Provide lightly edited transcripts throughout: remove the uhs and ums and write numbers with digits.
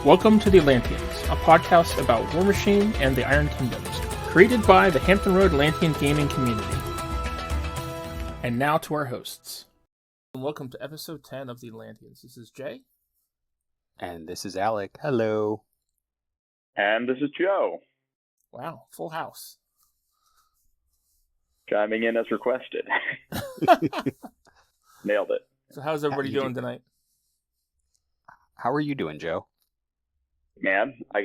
Welcome to the Atlanteans, a podcast about Warmachine and the Iron Kingdoms, created by the Hampton Roads Atlantean gaming community. And now to our hosts. Welcome to episode 10 of the Atlanteans. This is Jay. And this is Alec. Hello. And this is Joe. Wow, full house. Chiming in as requested. Nailed it. So how's everybody doing tonight? How are you doing, Joe? Man, gosh.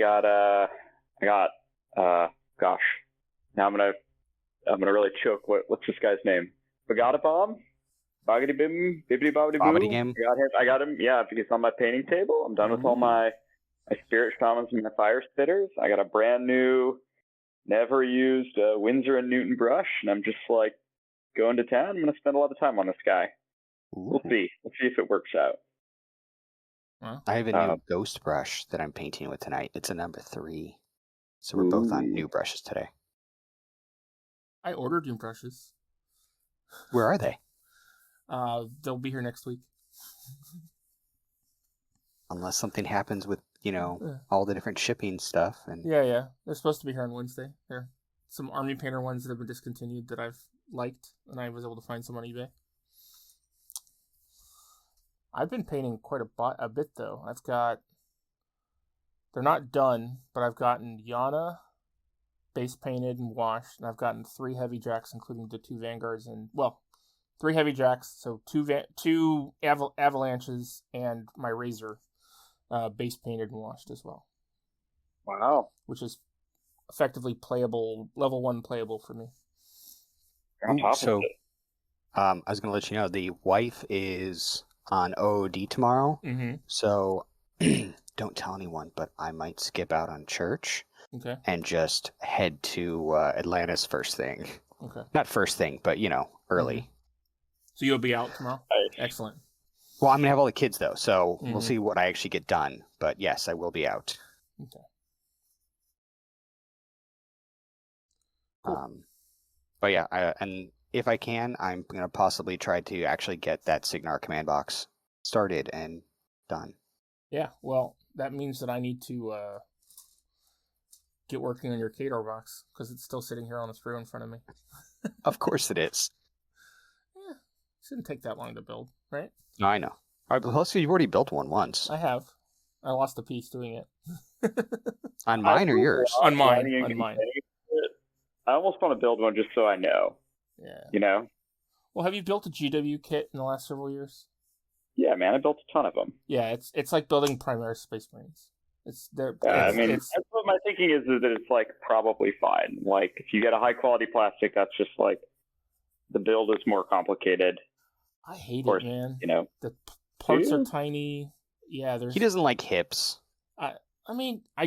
Now I'm gonna really choke. What's this guy's name? Bagada-bomb? Boggity bim, bibbity bobbity boo. Bobbity game? I got him, yeah, because on my painting table. I'm done with all my spirit shamans and my fire spitters. I got a brand new, never used Winsor & Newton brush, and I'm just like going to town. I'm gonna spend a lot of time on this guy. Ooh. We'll see if it works out. I have a new ghost brush that I'm painting with tonight. It's a number 3. So we're both on new brushes today. I ordered new brushes. Where are they? They'll be here next week. Unless something happens with, all the different shipping stuff. And Yeah. They're supposed to be here on Wednesday. There some Army Painter ones that have been discontinued that I've liked, and I was able to find some on eBay. I've been painting quite a bit, though. They're not done, but I've gotten Yana base painted and washed, and I've gotten 3 heavy jacks, including the 2 vanguards, and, 3 heavy jacks, so 2 avalanches, and my razor base painted and washed as well. Wow. Which is effectively playable, level 1 playable for me. On top of it. I was going to let you know, the wife is on OOD tomorrow, so don't tell anyone, but I might skip out on church and just head to Atlantis first thing. Okay. Not first thing, but, early. So you'll be out tomorrow? Nice. Excellent. Well, I'm going to have all the kids, though, so we'll see what I actually get done. But, yes, I will be out. Okay. Cool. But, yeah, and if I can, I'm going to possibly try to actually get that Signar command box started and done. Yeah, well, that means that I need to get working on your Kador box, because it's still sitting here on the screw in front of me. Of course it is. Yeah, it shouldn't take that long to build, right? No, I know. All right, but plus you've already built one once. I have. I lost a piece doing it. On mine or yours? On mine. I almost want to build one just so I know. Yeah. Well, have you built a GW kit in the last several years? Yeah, man, I built a ton of them. Yeah, it's like building Primaris Space Marines. That's what my thinking is that it's like probably fine. Like if you get a high quality plastic, that's just like the build is more complicated. I hate it, man. The parts are tiny. Yeah, He doesn't like hips. I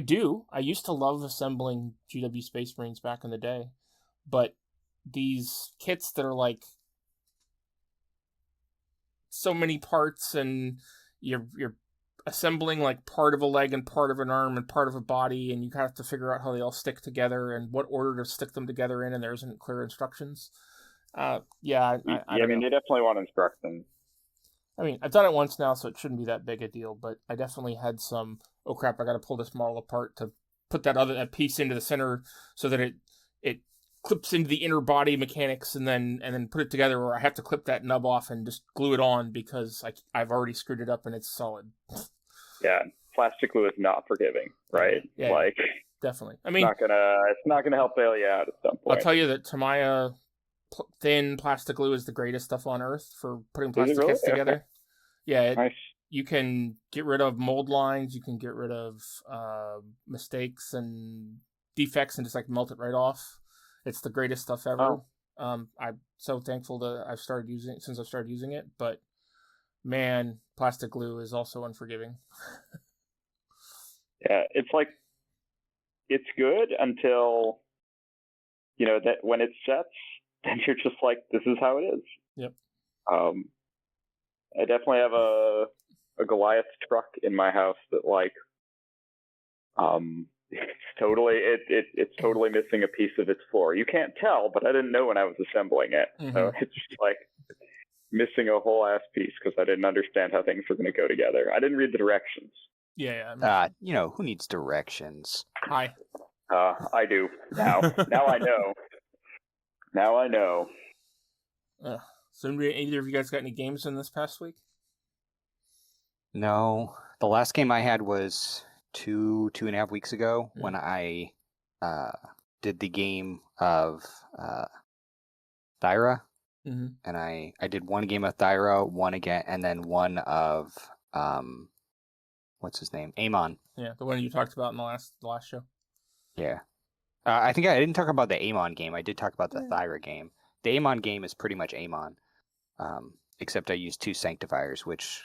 do. I used to love assembling GW Space Marines back in the day, but these kits that are like so many parts, and you're assembling like part of a leg and part of an arm and part of a body, and you have to figure out how they all stick together and what order to stick them together in, and there isn't clear instructions. I they definitely want instructions. I mean, I've done it once now, so it shouldn't be that big a deal, but I definitely had some, oh crap, I got to pull this model apart to put that piece into the center so that it clips into the inner body mechanics, and then put it together, or I have to clip that nub off and just glue it on because I've already screwed it up and it's solid. Yeah, plastic glue is not forgiving, right? Yeah, definitely. I mean, it's not gonna help bail you out at some point. I'll tell you that Tamiya thin plastic glue is the greatest stuff on earth for putting plastic kits together. Okay. Yeah, nice. You can get rid of mold lines, you can get rid of mistakes and defects and just like melt it right off. It's the greatest stuff ever. I'm so thankful that I've started using it, but man, plastic glue is also unforgiving. Yeah, it's like it's good until that when it sets, then you're just like, this is how it is. Yep. I definitely have a Goliath truck in my house that it's totally missing a piece of its floor. You can't tell, but I didn't know when I was assembling it. So it's just like missing a whole ass piece because I didn't understand how things were going to go together. I didn't read the directions. Yeah. Who needs directions? Hi. I do. Now I know. Now I know. So either of you guys got any games in this past week? No. The last game I had was 2.5 weeks ago when I did the game of Thyra. Mm-hmm. And I did one game of Thyra, one again, and then one of what's his name? Amon. Yeah, the one you talked about in the last show. Yeah. I think I didn't talk about the Amon game. I did talk about the Thyra game. The Amon game is pretty much Amon, except I used 2 sanctifiers, which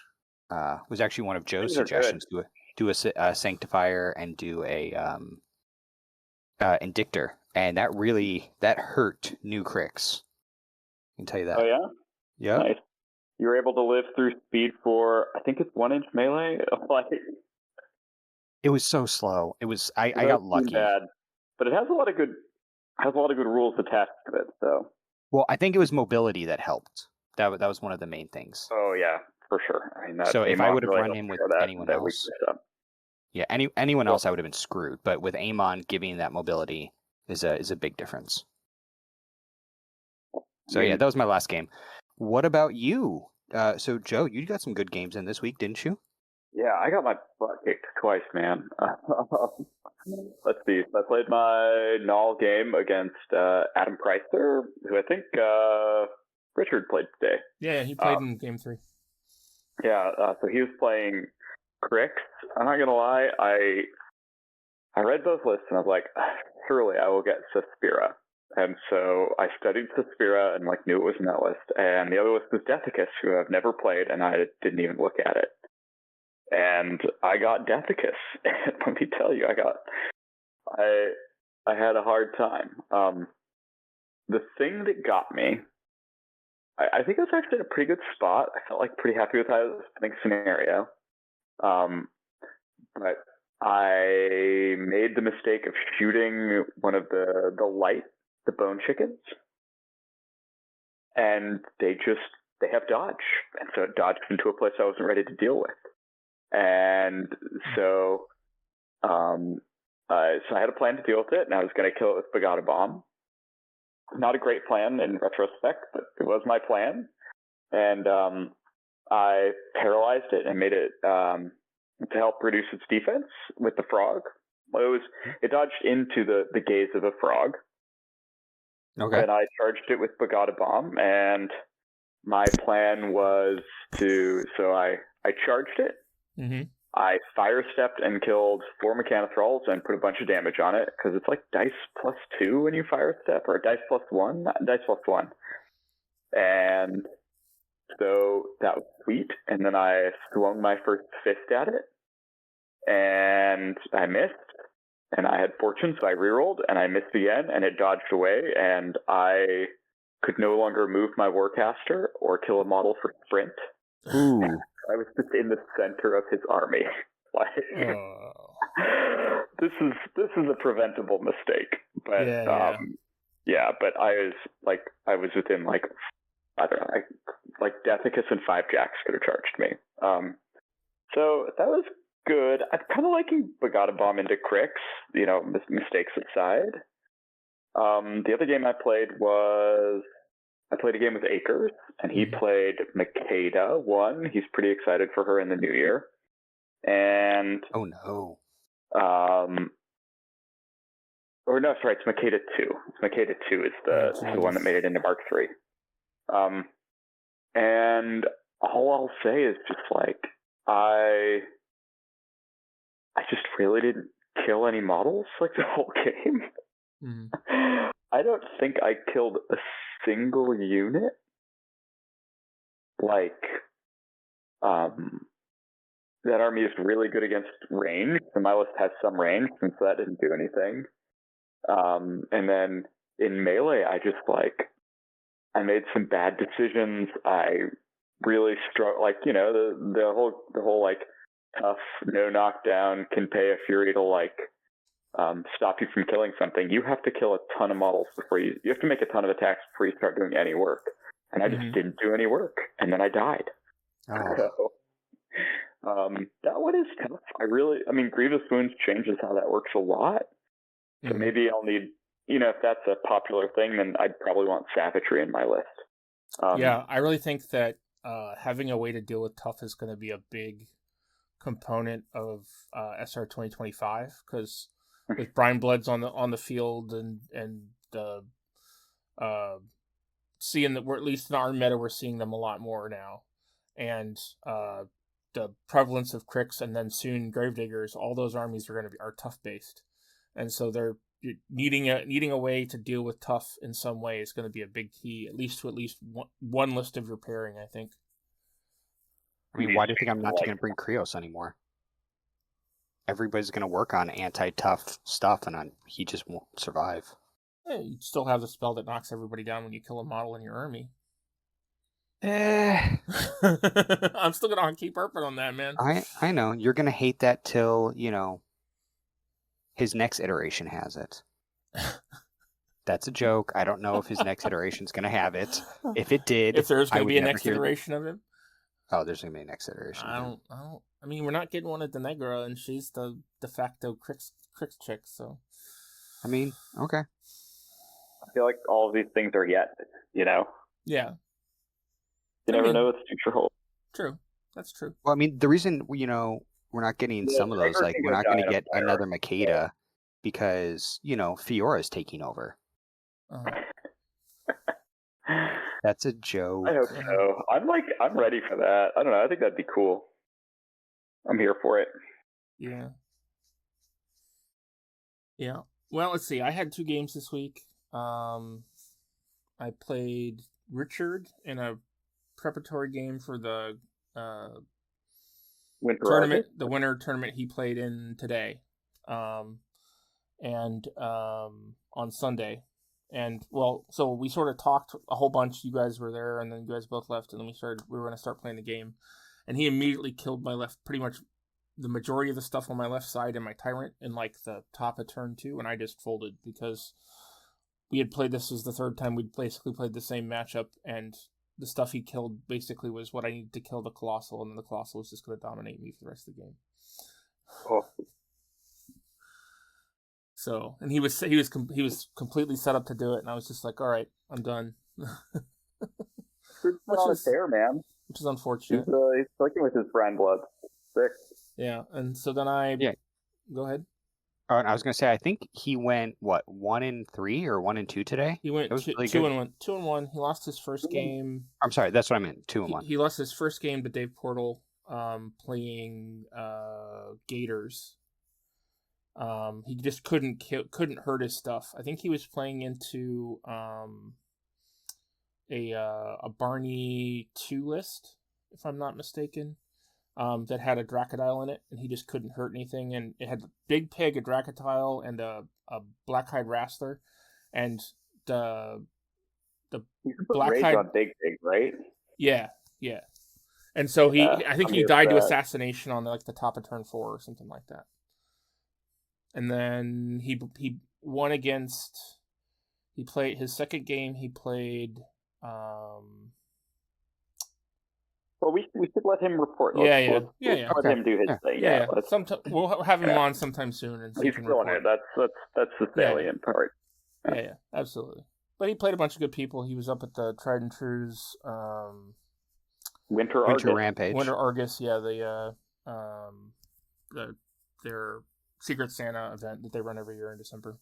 was actually one of Joe's suggestions. Do a sanctifier and do a Indictor, and that hurt new Crix. I can tell you that. Oh yeah? Yeah. Nice. You were able to live through speed for, I think it's 1-inch melee. It was so slow. It was I got lucky. Bad, but it has a lot of good rules attached to it. So. Well, I think it was mobility that helped. That was one of the main things. Oh yeah, for sure. I mean, so if I would have run him with anyone else, anyone else, I would have been screwed. But with Amon, giving that mobility is a big difference. So yeah, that was my last game. What about you? So Joe, you got some good games in this week, didn't you? Yeah, I got my butt kicked twice, man. Let's see. I played my Null game against Adam Pricer, who I think Richard played today. Yeah, he played in Game 3. Yeah, so he was playing Crix. I'm not going to lie, I read both lists and I was like, surely I will get Suspira. And so I studied Suspira and knew it was in that list. And the other list was Deathicus, who I've never played, and I didn't even look at it. And I got Deathicus. And let me tell you, I had a hard time. The thing that got me, I think I was actually in a pretty good spot. I felt pretty happy with how the spinning scenario. But I made the mistake of shooting one of the bone chickens. And they have dodge. And so it dodged into a place I wasn't ready to deal with. And so, so I had a plan to deal with it, and I was going to kill it with Bagada Bomb. Not a great plan in retrospect, but it was my plan. And I paralyzed it and made it to help reduce its defense with the frog. It dodged into the gaze of a frog. Okay. And I charged it with Bagada Bomb, and my plan was so I charged it. Mm-hmm. I fire stepped and killed 4 Mechanothralls and put a bunch of damage on it, because it's dice +2 when you fire step, or dice +1, dice +1. And so that was sweet. And then I swung my first fist at it, and I missed. And I had fortune, so I rerolled, and I missed again, and it dodged away, and I could no longer move my Warcaster or kill a model for sprint. Ooh. I was just in the center of his army. This is a preventable mistake. But but I was within I don't know, Deathicus and 5 Jacks could have charged me. So that was good. I'm kind of liking Bagada Bomb into Crix, mistakes aside. The other game I played a game with Akers, and he played Makeda 1. He's pretty excited for her in the new year. And oh no. Or no, sorry, it's Makeda 2. Makeda 2 is the one that made it into Mark 3. And all I'll say is just I just really didn't kill any models the whole game. Mm-hmm. I don't think I killed a single unit. That army is really good against range, and my list has some range, and so that didn't do anything. And then in melee, I just I made some bad decisions. I really struggled, the whole tough, no knockdown, can pay a fury to stop you from killing something. You have to kill a ton of models before you have to make a ton of attacks before you start doing any work. And I just didn't do any work, and then I died. Oh. That one is tough. Grievous Wounds changes how that works a lot. So maybe I'll need, if that's a popular thing, then I'd probably want Savagery in my list. Yeah, I really think that having a way to deal with tough is going to be a big component of SR 2025, because with Brine Bloods on the field and seeing that we're, at least in our meta, we're seeing them a lot more now, and the prevalence of Cricks and then soon Gravediggers, all those armies are tough based, and so they're needing a way to deal with tough in some way is going to be a big key, at least one list of your pairing, I think. I mean, why do you think I'm not going to bring Krios anymore? Everybody's going to work on anti-tough stuff, and he just won't survive. Yeah, you still have the spell that knocks everybody down when you kill a model in your army. I'm still going to keep harping on that, man. I know. You're going to hate that till, his next iteration has it. That's a joke. I don't know if his next iteration's going to have it. If it did, if there's going to be a next iteration of him. Oh, there's going to be a next iteration. I mean, we're not getting one at the Negra, and she's the de facto Crix chick, so. I mean, okay. I feel like all of these things are yet, Yeah. You never know what the future holds. True. That's true. Well, I mean, the reason, we're not getting some of those, like, we're not going to get another Makeda because, Fiora's taking over. That's a joke. I hope so. I'm ready for that. I don't know. I think that'd be cool. I'm here for it. Yeah. Yeah. Well, let's see. I had 2 games this week. I played Richard in a preparatory game for the winter tournament, the winter tournament he played in today, and on Sunday. And, so we sort of talked a whole bunch. You guys were there, and then you guys both left, and then we were going to start playing the game. And he immediately killed my pretty much the majority of the stuff on my left side and my Tyrant in, the top of turn 2, and I just folded because we had played this as the third time we'd basically played the same matchup, and the stuff he killed basically was what I needed to kill the Colossal, and then the Colossal was just going to dominate me for the rest of the game. Oh. So, and he was completely set up to do it, and I was just like, all right, I'm done. Which is fair, man. Which is unfortunate. He's clicking with his Brine Blood. Sick. Yeah, and so then Go ahead. I was going to say, I think he went, 1-3 or 1-2 today? He went really 2-1. 2-1. He lost his first game. I'm sorry, that's what I meant. 2-1. He lost his first game to Dave Portal, playing Gators. He just couldn't hurt his stuff. I think he was playing into a Barney 2 list, if I'm not mistaken, that had a Dracodile in it, and he just couldn't hurt anything. And it had a Big Pig, a Dracodile, and a Blackhide Wrastler, and the Blackhide on Big Pig, right? Yeah. And so I think he died to assassination on the top of turn 4 or something like that. And then he won against. He played his second game. He played. Well, we should let him report. Yeah. Let him do his thing. Yeah. We'll have him on sometime soon, and he's killing it. That's the salient part. Yeah, absolutely. But he played a bunch of good people. He was up at the Tried and True's Winter Rampage. Winter Argus, their Secret Santa event that they run every year in December.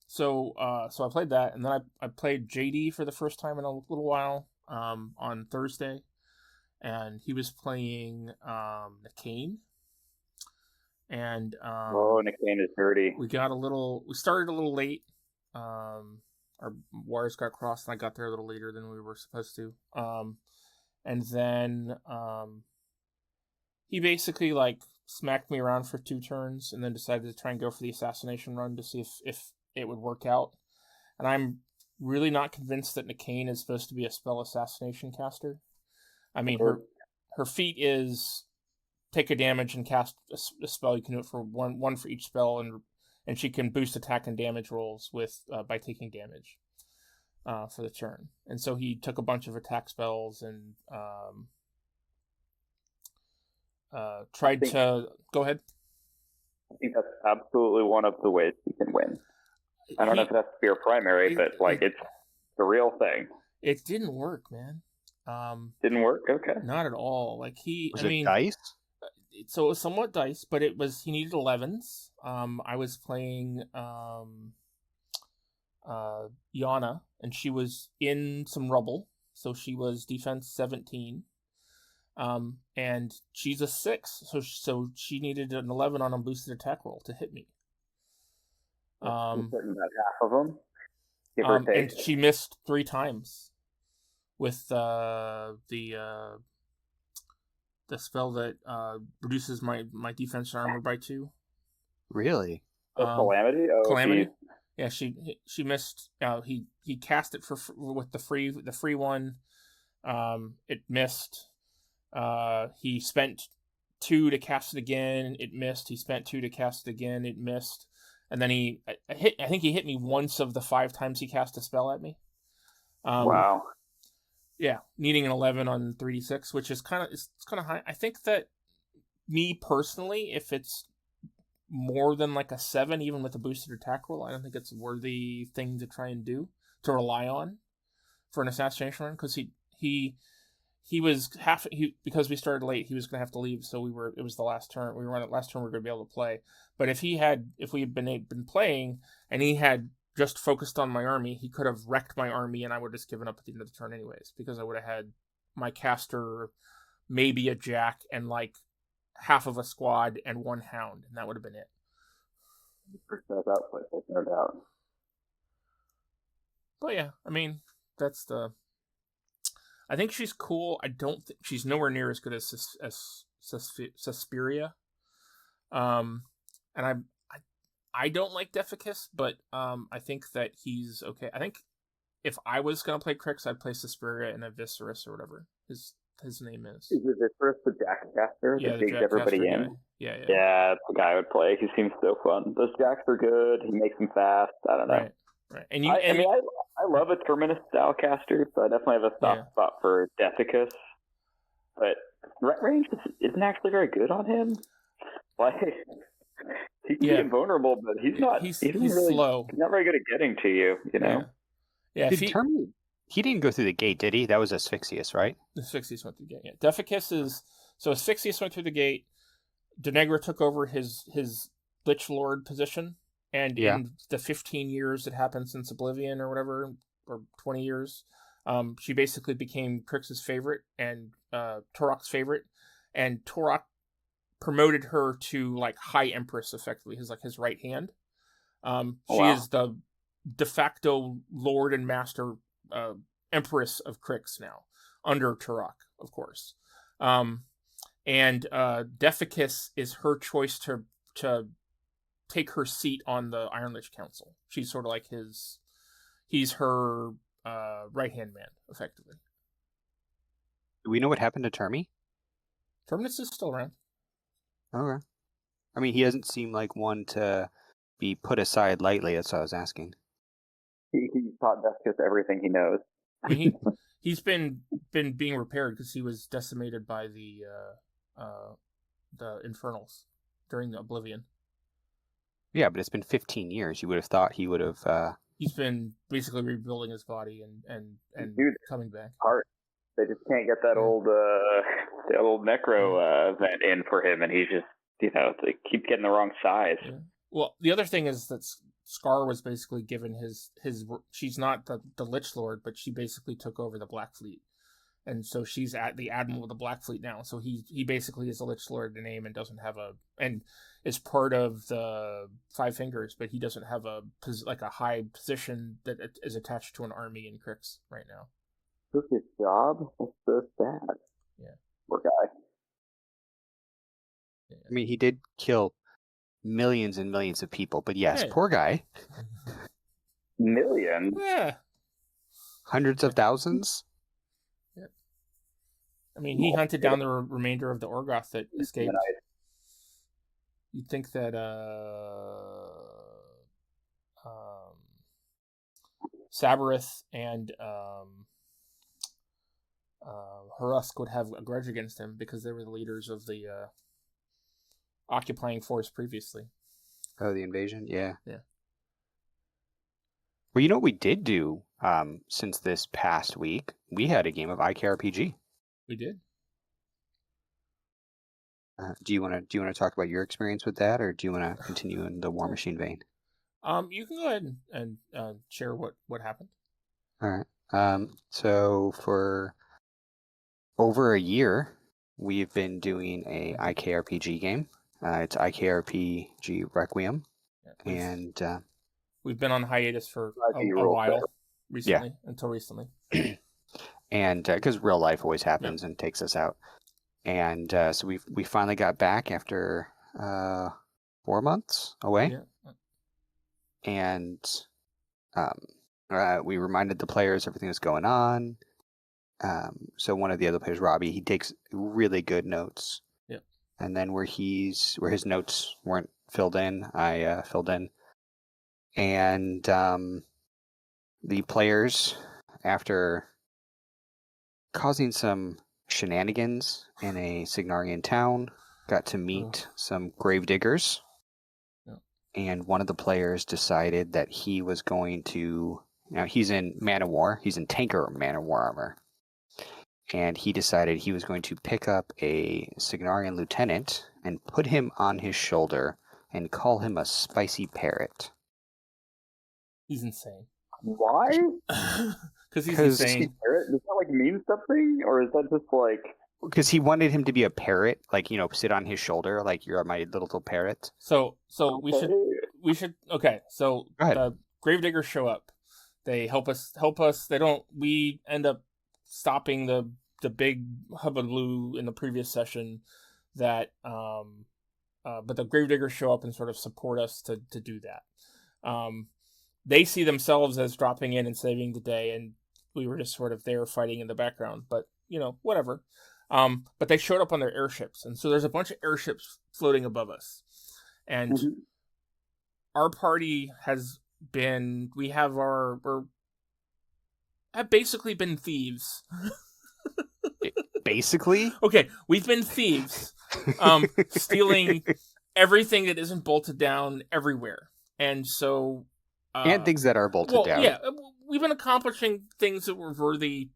So I played that, and then I played JD for the first time in a little while on Thursday, and he was playing Nakane. And Nakane is dirty. We started a little late. Our wires got crossed, and I got there a little later than we were supposed to. And then he basically smacked me around for 2 turns, and then decided to try and go for the assassination run to see if it would work out. And I'm really not convinced that Nakane is supposed to be a spell assassination caster. I mean, her feat is take a damage and cast a spell. You can do it for one for each spell, and she can boost attack and damage rolls with by taking damage. for the turn. And so he took a bunch of attack spells and tried to... Go ahead. I think that's absolutely one of the ways he can win. I don't know if that's your primary, but it's the real thing. It didn't work, man. Didn't work? Okay. Not at all. Like Was it dice? So it was somewhat dice, but he needed 11s. I was playing Yana, and she was in some rubble, so she was defense 17. And she's a 6, so she needed an 11 on a boosted attack roll to hit me. About half of them. Give or take. And she missed 3 times with the spell that reduces my defense armor by 2. Really? Calamity. Calamity. Yeah, she missed. He cast it with the free one. It missed. He spent 2 to cast it again. It missed. He spent 2 to cast it again. It missed. And then I think he hit me once of the 5 times he cast a spell at me. Wow. Yeah, needing an 11 on 3d6, which is kind of high. I think that me personally, if it's more than like a 7, even with a boosted attack roll, I don't think it's a worthy thing to try and rely on for an assassination run, because because we started late, he was going to have to leave, so it was the last turn. We were on the last turn we were going to be able to play. But if we had been playing and he had just focused on my army, he could have wrecked my army and I would have just given up at the end of the turn anyways, because I would have had my caster, maybe a jack, and like half of a squad and 1 hound, and that would have been it. No doubt. But yeah, I mean, I think she's cool. I don't think she's nowhere near as good as Suspiria. And I don't like Deficus, but I think that he's okay. I think if I was gonna play Crix, I'd play Suspiria and a Viscerus or whatever his name is. Is it Viscerus the Jackcaster that digs everybody in? Guy. Yeah. Yeah, that's the guy I would play. He seems so fun. Those jacks are good. He makes them fast. I don't know. Right. And I love a Terminus style caster, so I definitely have a soft spot for Deficus. But threat range isn't actually very good on him. Like, he can be invulnerable, but he's not. He's really slow. He's not very good at getting to you. You know. Yeah. He didn't go through the gate, did he? That was Asphyxius, right? Asphyxius went through the gate. Yeah. Deficus is Asphyxius went through the gate. Denegra took over his Lich Lord position, and in the 15 years that happened since Oblivion or whatever, or 20 years, she basically became Crix's favorite and Torok's favorite, and Torok promoted her to like High Empress, effectively, his right hand. She is the de facto Lord and Master Empress of Crix now, under Turok, of course. And Deficus is her choice to take her seat on the Iron Lich Council. She's sort of like he's her right-hand man, effectively. Do we know what happened to Termi? Terminus is still around. Okay. I mean, he doesn't seem like one to be put aside lightly, that's what I was asking. He taught Deficus everything he knows. I mean, he's been being repaired because he was decimated by the Infernals during the Oblivion. Yeah, but it's been 15 years. You would have thought he would have... He's been basically rebuilding his body and Dude, coming back. Heart. They just can't get that old necro event in for him, and he's just, they keep getting the wrong size. Yeah. Well, the other thing is that Scar was basically given his she's not the Lich Lord, but she basically took over the Black Fleet. And so she's at the Admiral of the Black Fleet now. So he basically is a Lich Lord in name and doesn't have and is part of the Five Fingers, but he doesn't have a high position that is attached to an army in Crix right now. Took his job? That's so sad. Yeah. Poor guy. Yeah. I mean, he did kill millions and millions of people, but yes, poor guy. Millions? Yeah. Hundreds of thousands? Yeah. I mean, he hunted down the remainder of the Orgoth that escaped. You'd think that Sabarith and Harusk would have a grudge against him because they were the leaders of the occupying force previously. Oh, the invasion? Yeah. Yeah. Well, you know what we did do since this past week? We had a game of IKRPG. We did. Do you want to talk about your experience with that, or do you want to continue in the Warmachine vein? You can go ahead and share what happened. All right. So for over a year, we've been doing a IKRPG game. It's IKRPG Requiem, and we've been on hiatus for a while recently, until recently. And because real life always happens and takes us out. And so we finally got back after 4 months away. Yeah. And we reminded the players everything was going on. So one of the other players, Robbie, he takes really good notes. Yeah. And then where his notes weren't filled in, I filled in. And the players, after causing some shenanigans in a Signarian town, got to meet some gravediggers. Yeah. And one of the players decided that he was going to... Now, he's in Man of War. He's in tanker Man of War armor. And he decided he was going to pick up a Signarian lieutenant and put him on his shoulder and call him a spicy parrot. He's insane. Why? Because he's insane. Does that mean something, or is that just Because he wanted him to be a parrot, sit on his shoulder, like you're my little parrot. So we should. Okay, so gravediggers show up. They help us. We end up stopping the big hullabaloo in the previous session. But the gravediggers show up and sort of support us to do that. They see themselves as dropping in and saving the day, and we were just sort of there fighting in the background. But whatever. But they showed up on their airships, and so there's a bunch of airships floating above us, and our party has been. Have basically been thieves. Basically? Okay, we've been thieves, stealing everything that isn't bolted down everywhere, and so and things that are bolted down. Yeah, we've been accomplishing things that were worthy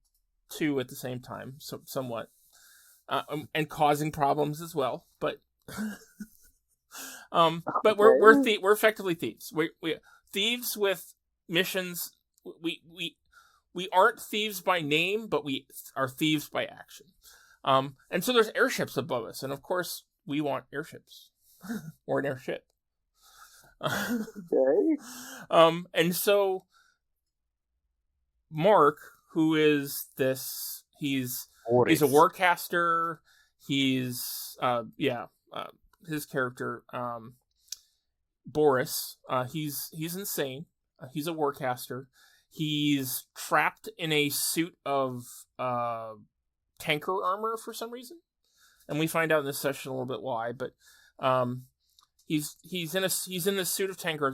too at the same time, somewhat, and causing problems as well. But we're effectively thieves. We thieves with missions. We aren't thieves by name, but we are thieves by action. And so there's airships above us, and of course we want airships or an airship. Okay. And so Mark, who is this, he's a warcaster. He's his character, Boris. He's insane. He's a warcaster. He's trapped in a suit of tanker armor for some reason, and we find out in this session a little bit why. But he's in this suit of tanker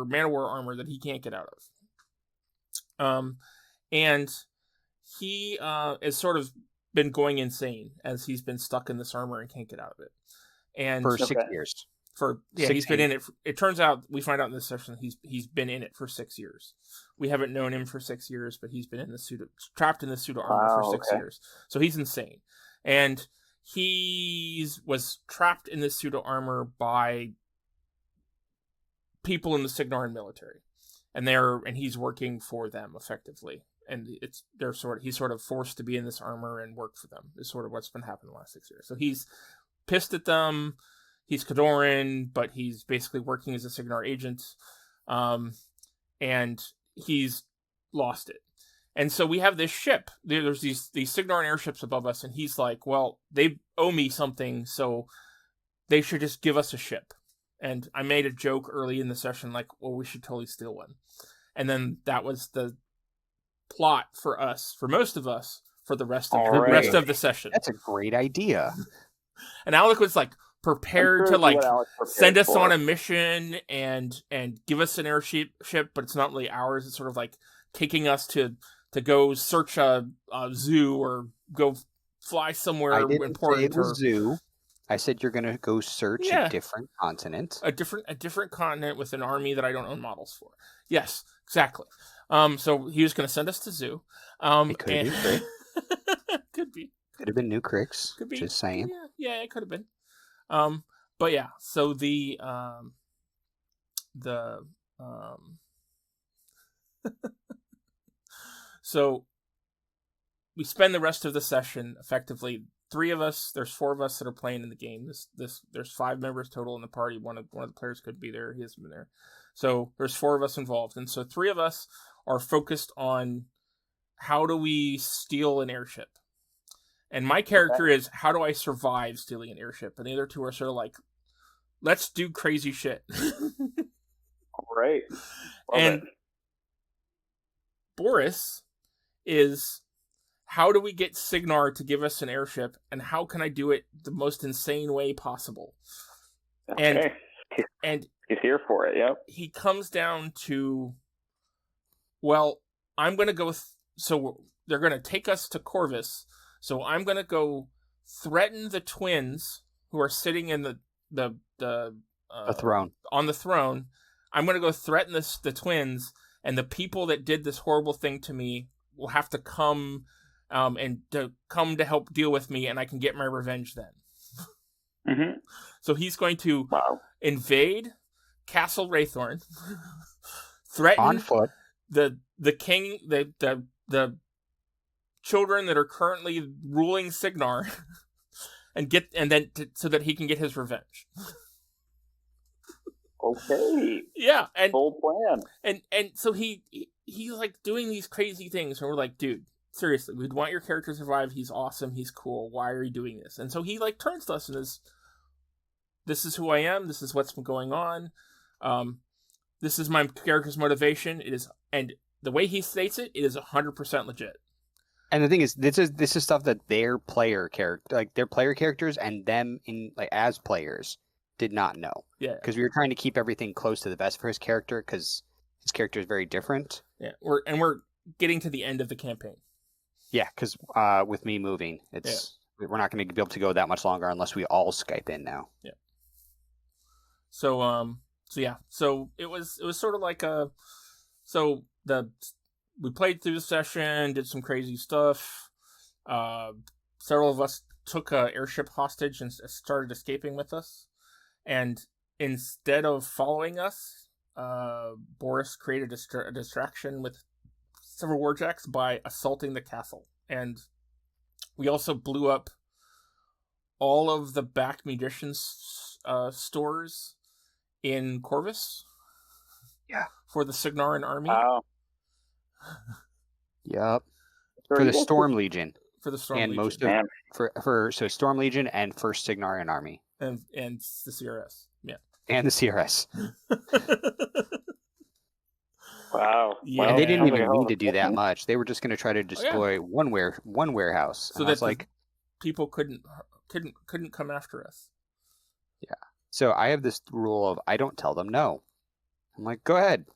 Man of War armor that he can't get out of. And he has sort of been going insane as he's been stuck in this armor and can't get out of it. And for 6 years. He's been in it. It turns out we find out in this session he's been in it for 6 years. We haven't known him for 6 years, but he's been in the trapped in the suit of armor for 6 years. So he's insane, and he was trapped in this suit of armor by people in the Signarian military, and he's working for them effectively. And he's sort of forced to be in this armor and work for them. Is sort of what's been happening the last 6 years. So he's pissed at them. He's Kadoran, but he's basically working as a Signar agent, and he's lost it. And so we have this ship. There's these Signarin airships above us, and he's like, well, they owe me something, so they should just give us a ship. And I made a joke early in the session, like, well, we should totally steal one. And then that was the plot for most of us, for the rest of the session. That's a great idea. And Alec was like, prepared to like send us on a mission and give us an airship, but it's not really ours. It's sort of like taking us to go search a zoo or go fly somewhere important. I didn't say it was zoo. I said you're going to go search a different continent. A different continent with an army that I don't own models for. Yes, exactly. So he was going to send us to zoo. It could be great. Could be. Could have been New Cricks. Could be. Just saying. Yeah, it could have been. But yeah, so the so we spend the rest of the session effectively. 3 of us. There's 4 of us that are playing in the game. There's 5 members total in the party. One of the players could be there. He hasn't been there. So there's 4 of us involved, and so 3 of us are focused on how do we steal an airship. And my character is how do I survive stealing an airship, and the other 2 are sort of like, let's do crazy shit. All right. And Boris is, how do we get Signar to give us an airship, and how can I do it the most insane way possible? Okay. And he's here for it, yep. He comes down to, well, I'm going to go, so they're going to take us to Corvus, so I'm going to go threaten the twins who are sitting in the throne. On the throne. I'm going to go threaten the twins, and the people that did this horrible thing to me will have to come to help deal with me, and I can get my revenge then. Mm-hmm. So he's going to invade Castle Raythorn, threaten on foot the king, the children that are currently ruling Signar, so that he can get his revenge. Okay. Yeah, and bold plan. And so he's like doing these crazy things, and we're like, dude, seriously, we'd want your character to survive. He's awesome. He's cool. Why are you doing this? And so he like turns to us and is, this is who I am. This is what's been going on. This is my character's motivation. It is, and the way he states it, it is 100% legit. And the thing is, this is stuff that their player characters and them in like as players did not know. Yeah. Because we were trying to keep everything close to the best for his character, because his character is very different. Yeah. We're getting to the end of the campaign. Yeah, because with me moving, we're not going to be able to go that much longer unless we all Skype in now. Yeah. So it was sort of like we played through the session, did some crazy stuff. Several of us took an airship hostage and started escaping with us. And instead of following us, Boris created a distraction with several warjacks by assaulting the castle. And we also blew up all of the back munitions stores in Corvus. Yeah. For the Signarin army. Wow. Yep. For the Storm Legion. For the Storm and Legion. Most of so Storm Legion and First Signarian Army. And the CRS. Yeah. And the CRS. Wow. Yeah. And they didn't even need to do that much. They were just going to try to destroy one warehouse. So that like people couldn't come after us. Yeah. So I have this rule of I don't tell them no. I'm like, go ahead.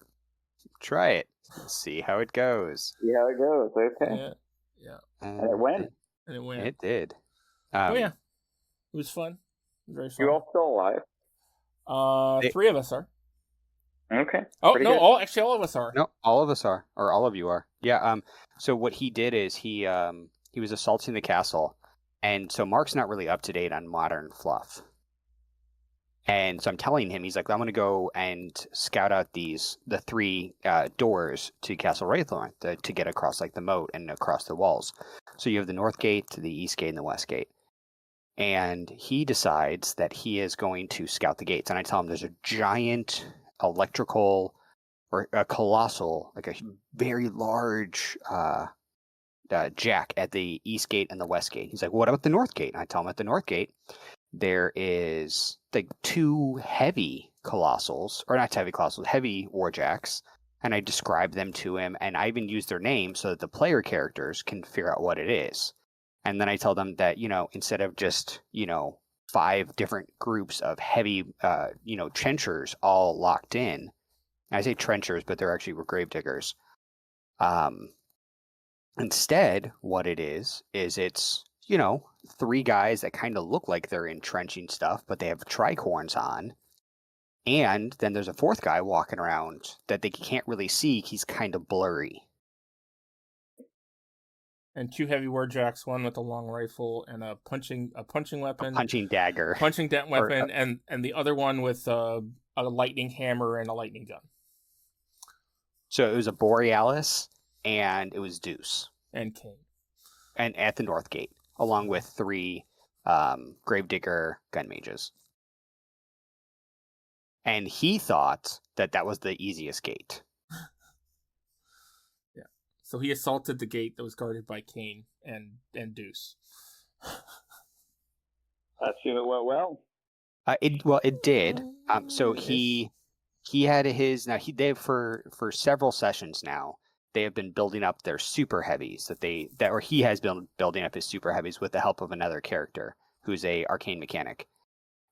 Try it. Let's see how it goes. See how it goes. Okay. Yeah. And it went. It did. Yeah. It was fun. Very fun. You all still alive? 3 of us are. Okay. Oh, no, all of us are. No, all of us are. Or all of you are. Yeah, so what he did is he was assaulting the castle, and so Mark's not really up to date on modern fluff. And so I'm telling him, he's like, I'm going to go and scout out the 3 doors to Castle Raythorn to get across like the moat and across the walls. So you have the North Gate, the East Gate, and the West Gate. And he decides that he is going to scout the gates. And I tell him there's a giant electrical or a colossal, like a very large jack at the East Gate and the West Gate. He's like, what about the North Gate? And I tell him at the North Gate, there is like 2 heavy colossals, or not heavy colossals, heavy warjacks. And I describe them to him, and I even use their names so that the player characters can figure out what it is. And then I tell them that, instead of just, 5 different groups of heavy, trenchers all locked in. I say trenchers, but they're actually gravediggers. Instead, what it is it's, 3 guys that kind of look like they're entrenching stuff, but they have tricorns on. And then there's a 4th guy walking around that they can't really see. He's kind of blurry. And 2 heavy warjacks, one with a long rifle and a punching weapon. Punching dagger. Weapon, and the other one with a lightning hammer and a lightning gun. So it was a Borealis, and it was Deuce. And Kane. And at the North Gate, along with 3 Gravedigger gun mages. And he thought that was the easiest gate. Yeah. So he assaulted the gate that was guarded by Kane and Deuce. I assume it went well. It did. So he had his they for several sessions now. They have been building up their super heavies he has been building up his super heavies with the help of another character who's a arcane mechanic.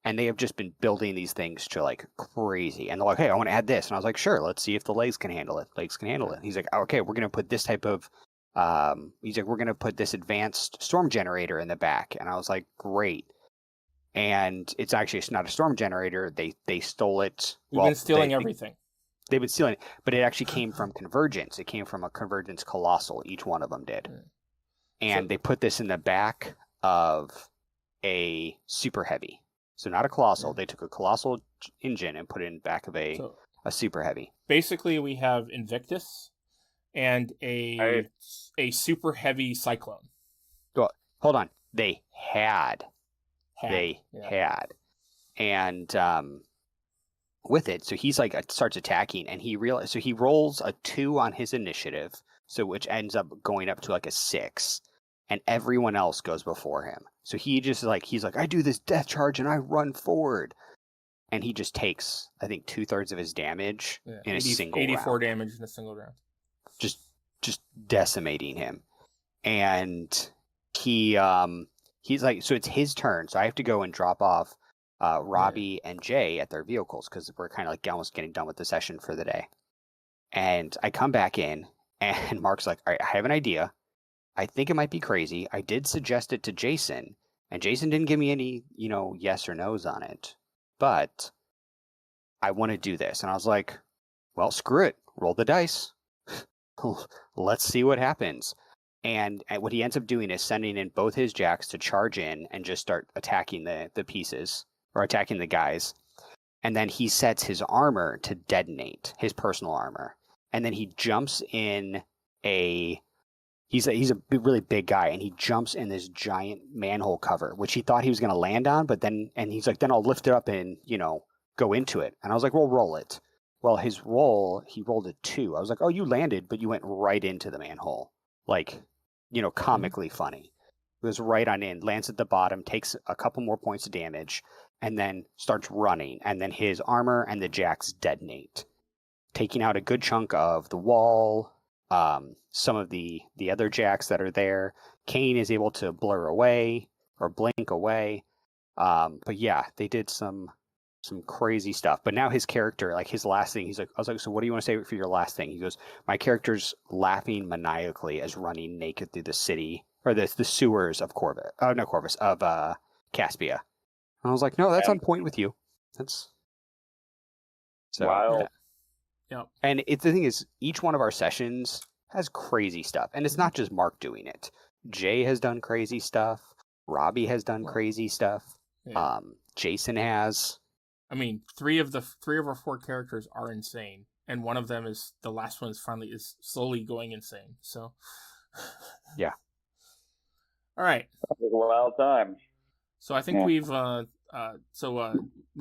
And they have just been building these things to like crazy. And they're like, hey, I want to add this. And I was like, sure, let's see if the legs can handle it. He's like, okay, we're going to put this type of, we're going to put this advanced storm generator in the back. And I was like, great. And it's not a storm generator. They stole it. We've been stealing everything. They've been stealing it. But it actually came from Convergence. It came from a Convergence Colossal. Each one of them did. And they put this in the back of a super heavy. So not a Colossal. They took a Colossal engine and put it in the back of a super heavy. Basically, we have Invictus and a super heavy Cyclone. Well, hold on. They had. And with it, so he's like starts attacking, and he rolls a 2 on his initiative, so which ends up going up to like a 6. And everyone else goes before him. So he's like, I do this death charge and I run forward. And he just takes, I think, 2/3 of his damage in a single 84 round. damage in a single round. Just decimating him. And he's like, so it's his turn. So I have to go and drop off Robbie and Jay at their vehicles because we're kind of like almost getting done with the session for the day. And I come back in and Mark's like, all right, I have an idea. I think it might be crazy. I did suggest it to Jason, and Jason didn't give me any, yes or no's on it. But I want to do this. And I was like, well, screw it. Roll the dice. Let's see what happens. And what he ends up doing is sending in both his jacks to charge in and just start attacking the pieces, or attacking the guys. And then he sets his armor to detonate, his personal armor. And then he jumps in He's a really big guy, and he jumps in this giant manhole cover, which he thought he was going to land on, but then he's like, then I'll lift it up and, go into it. And I was like, well, roll it. Well, his roll, he rolled a 2. I was like, oh, you landed, but you went right into the manhole. Like, comically funny. It was right on in, lands at the bottom, takes a couple more points of damage, and then starts running. And then his armor and the jacks detonate, taking out a good chunk of the wall. Some of the other jacks that are there. Kane is able to blur away or blink away. But yeah, they did some crazy stuff. But now his character, like his last thing, I was like, so what do you want to say for your last thing? He goes, my character's laughing maniacally as running naked through the city, or the sewers of Caspia. And I was like, no, that's on point with you. That's so. Wow. Yeah. And the thing is, each one of our sessions has crazy stuff. And it's not just Mark doing it. Jay has done crazy stuff. Robbie has done crazy stuff. Yeah. Jason has. I mean, 3 of our 4 characters are insane. And one of them is, the last one is slowly going insane. So. Yeah. All right. That was a wild time. So I think we've been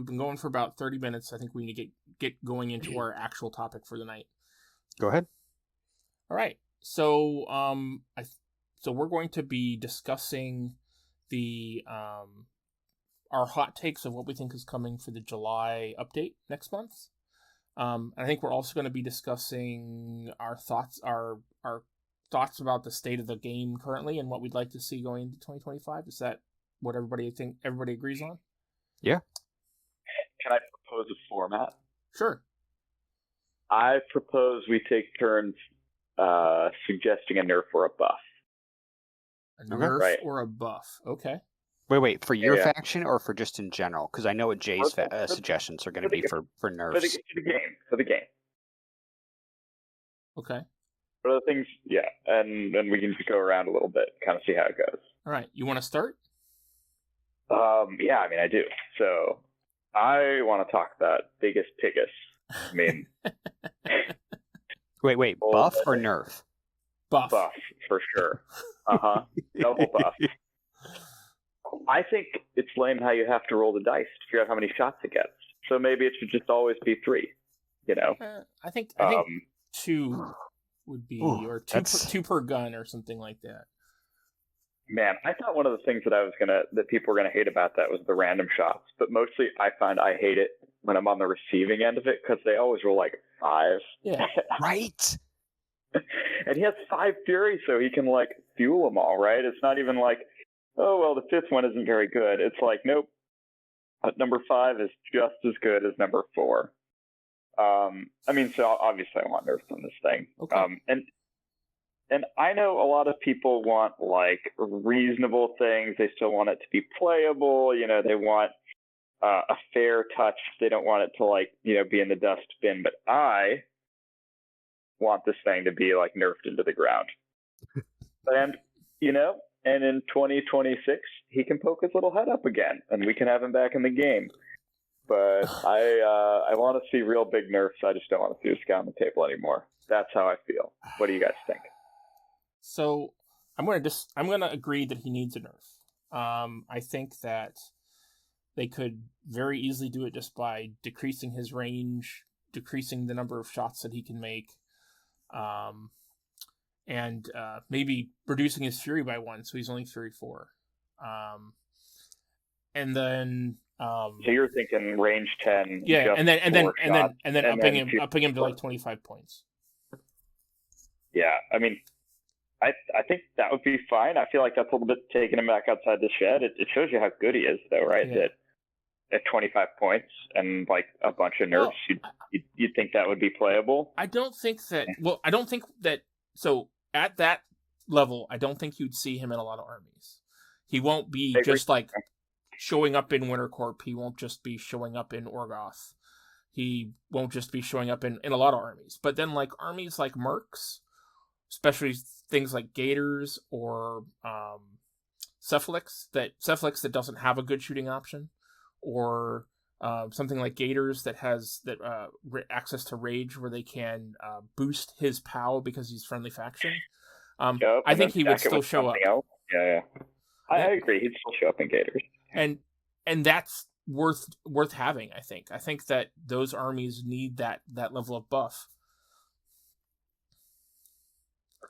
going for about 30 minutes. I think we need to get going into our actual topic for the night. Go ahead. All right. So so we're going to be discussing the our hot takes of what we think is coming for the July update next month. And I think we're also going to be discussing our thoughts about the state of the game currently and what we'd like to see going into 2025. Is that what everybody agrees on? Yeah. Can I propose a format? Sure. I propose we take turns suggesting a nerf or a buff. A nerf or a buff. Okay. Wait. For your faction or for just in general? Because I know what Jay's suggestions are going to be for nerfs. For the game. Okay. For the things, and then we can just go around a little bit, kind of see how it goes. All right. You want to start? Yeah, I mean, I do. So, I want to talk about biggest piggus. I mean... Wait. Buff or nerf? Buff. Buff, for sure. Uh-huh. Double buff. I think it's lame how you have to roll the dice to figure out how many shots it gets. So maybe it should just always be 3, you know? I think 2 would be, or two per gun or something like that. Man, I thought one of the things that people were gonna hate about that was the random shots, but mostly I find I hate it when I'm on the receiving end of it because they always roll like 5. Yeah, right. And he has 5 fury, so he can like fuel them all. Right? It's not even like, oh well, the 5th one isn't very good. It's like, nope, number 5 is just as good as number 4. I mean, so obviously I want nerfs on this thing. Okay. And I know a lot of people want like reasonable things. They still want it to be playable. You know, they want a fair touch. They don't want it to like, you know, be in the dustbin. But I want this thing to be like nerfed into the ground. And, you know, and in 2026, he can poke his little head up again and we can have him back in the game. But I want to see real big nerfs. I just don't want to see this guy on the table anymore. That's how I feel. What do you guys think? So I'm gonna agree that he needs a nerf. I think that they could very easily do it just by decreasing his range, decreasing the number of shots that he can make, and maybe reducing his fury by 1, so he's only fury 4. And then so you're thinking range 10. Yeah, and then upping him to like 25 points. Yeah, I mean, I think that would be fine. I feel like that's a little bit taking him back outside the shed. It shows you how good he is, though, right? Yeah. That at 25 points and like a bunch of nerfs, you'd think that would be playable. I don't think that. Well, I don't think that. So at that level, I don't think you'd see him in a lot of armies. He won't be just like showing up in Winter Corp. He won't just be showing up in Orgoth. He won't just be showing up in a lot of armies. But then like armies like Mercs, especially things like Gators or Cephalics that doesn't have a good shooting option, or something like Gators that has access to Rage where they can boost his POW because he's friendly faction. I think he would still show up. Yeah. I agree. He'd still show up in Gators. And that's worth having, I think. I think that those armies need that level of buff.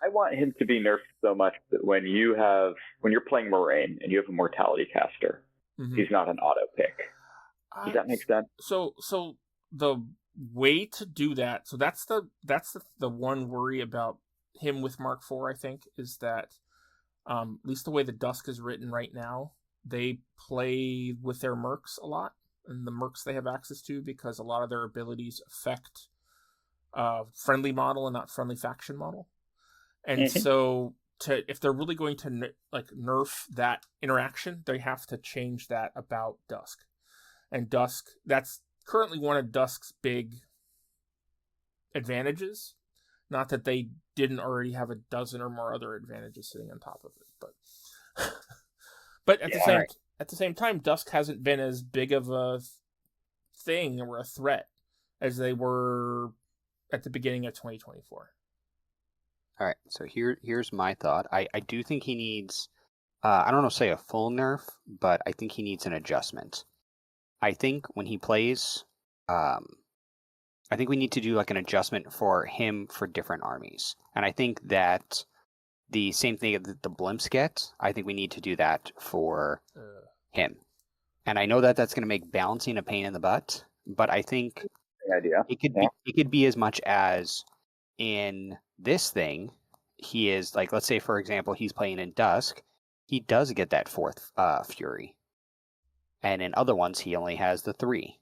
I want him to be nerfed so much that when you're playing Moraine and you have a Mortality caster, he's not an auto pick. Does that make sense? So the way to do that, so that's the one worry about him with Mark IV, I think, is that at least the way the Dusk is written right now, they play with their mercs a lot, and the mercs they have access to, because a lot of their abilities affect friendly model and not friendly faction model. And so if they're really going to nerf that interaction, they have to change that about Dusk. And Dusk, that's currently one of Dusk's big advantages. Not that they didn't already have a dozen or more other advantages sitting on top of it, but at the same time, Dusk hasn't been as big of a thing or a threat as they were at the beginning of 2024. All right, so here's my thought. I do think he needs, I don't know, say a full nerf, but I think he needs an adjustment. I think when he plays, I think we need to do like an adjustment for him for different armies. And I think that the same thing that the blimps get, I think we need to do that for him. And I know that that's going to make balancing a pain in the butt, but I think it could be as much as in this thing, he is like, let's say for example, he's playing in Dusk, he does get that 4th Fury. and in other ones he only has the 3.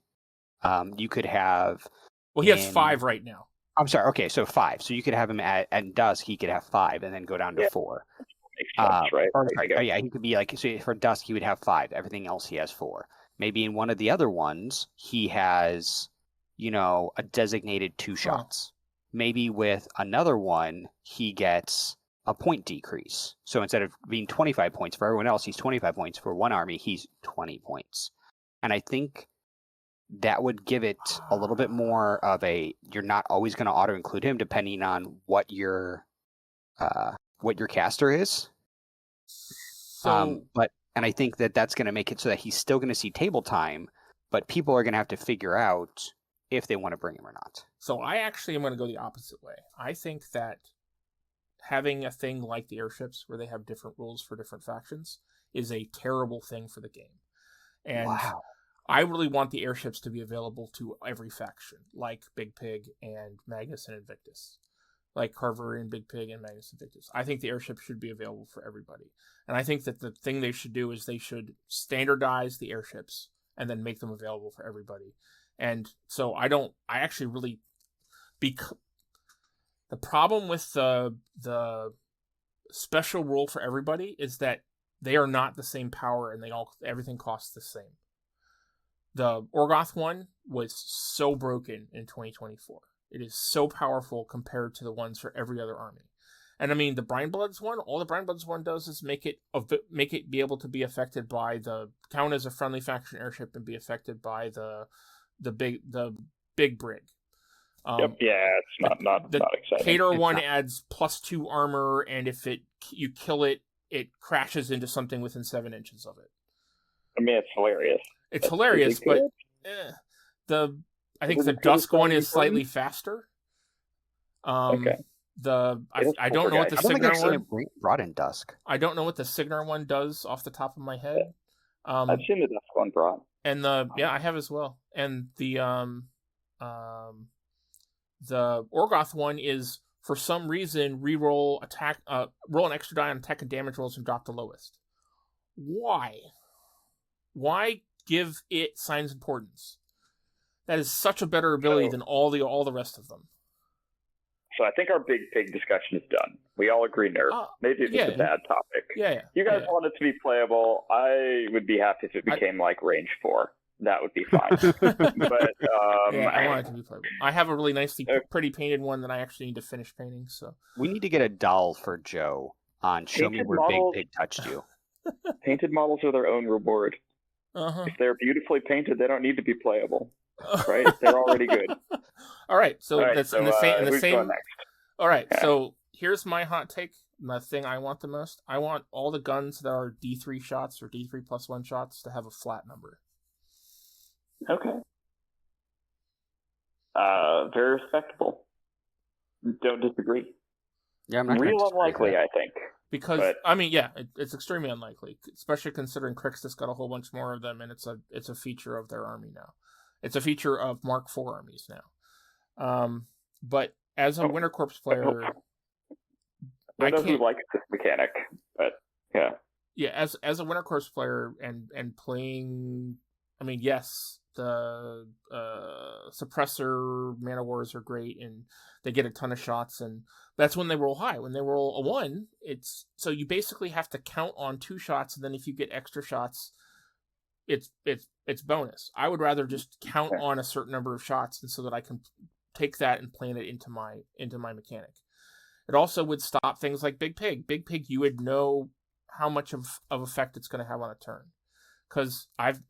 You could have. Well, he has 5 right now. I'm sorry. Okay, so 5. So you could have him at dusk. He could have 5, and then go down to 4. Makes sense, right? Yeah, he could be like, so for dusk he would have 5. Everything else he has 4. Maybe in one of the other ones he has, a designated 2 shots. Maybe with another one he gets a point decrease. So instead of being 25 points for everyone else, he's 25 points. For one army, he's 20 points. And I think that would give it a little bit more of you're not always going to auto-include him depending on what your caster is. And I think that's going to make it so that he's still going to see table time, but people are going to have to figure out if they want to bring him or not. So I actually am going to go the opposite way. I think that having a thing like the airships where they have different rules for different factions is a terrible thing for the game. And wow. I really want the airships to be available to every faction, like Big Pig and Magnus and Invictus. Like Carver and Big Pig and Magnus and Invictus. I think the airships should be available for everybody. And I think that the thing they should do is they should standardize the airships and then make them available for everybody. And so the problem with the special rule for everybody is that they are not the same power and everything costs the same. The Orgoth one was so broken in 2024. It is so powerful compared to the ones for every other army. And I mean, the Brinebloods one, all the Brinebloods one does is make it be able to be affected by count as a friendly faction airship and be affected by the big brig. Yep. Yeah, it's not exciting. Cater one adds +2 armor, and if you kill it, it crashes into something within 7 inches of it. I mean, it's hilarious. It's hilarious, but I think the Dusk one is slightly faster. Okay. I don't know what the Signar one brought in Dusk. I don't know what the Signar one does off the top of my head. I've seen the Dusk one brought. And I have as well. And the Orgoth one is, for some reason, roll an extra die on attack and damage rolls and drop the lowest. Why? Why give it Signs of Importance? That is such a better ability than all the rest of them. So I think our Big Pig discussion is done. We all agree nerf. Maybe it was a bad topic. Yeah. You guys want it to be playable. I would be happy if it became like range 4. That would be fine. But I want it to be playable. I have a really nicely pretty painted one that I actually need to finish painting. So we need to get a doll for Joe on Show Me Where Big Pig Touched You. Painted models are their own reward. If they're beautifully painted, they don't need to be playable. Right? They're already good. All right. So that's in the same. Going next? All right. Yeah. So here's my hot take. The thing I want the most. I want all the guns that are D3 shots or D3 +1 shots to have a flat number. Okay. Very respectable. Don't disagree. Yeah, I'm not real unlikely, I think. Because it's extremely unlikely, especially considering Crixus got a whole bunch more of them, and it's a feature of their army now. It's a feature of Mark IV armies now. But as a Winter Corps player, I know who likes this mechanic, but yeah. Yeah, as a Winter Corps player and playing, yes, the suppressor mana wars are great and they get a ton of shots, and that's when they roll high. When they roll a 1, so you basically have to count on 2 shots, and then if you get extra shots, it's bonus. I would rather just count on a certain number of shots, and so that I can take that and plan it into my mechanic. It also would stop things like Big Pig. Big Pig, you would know how much of effect it's going to have on a turn. Because I've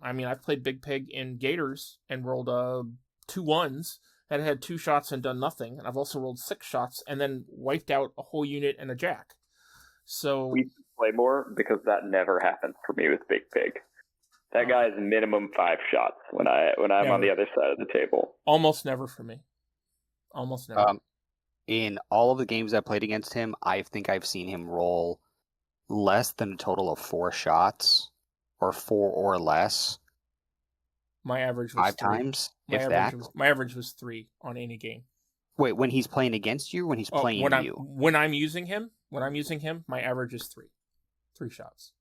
played Big Pig in Gators and rolled 2 1s that had 2 shots and done nothing. And I've also rolled 6 shots and then wiped out a whole unit and a jack. So we play more because that never happens for me with Big Pig. That guy is minimum 5 shots when I'm on the other side of the table. Almost never for me. Almost never. In all of the games I played against him, I think I've seen him roll less than a total of 4 shots, or 4 or less. My average was 5 times, if that. My average was 3 on any game. Wait, when he's playing against you, or when he's playing you? When I'm using him, my average is 3. 3 shots.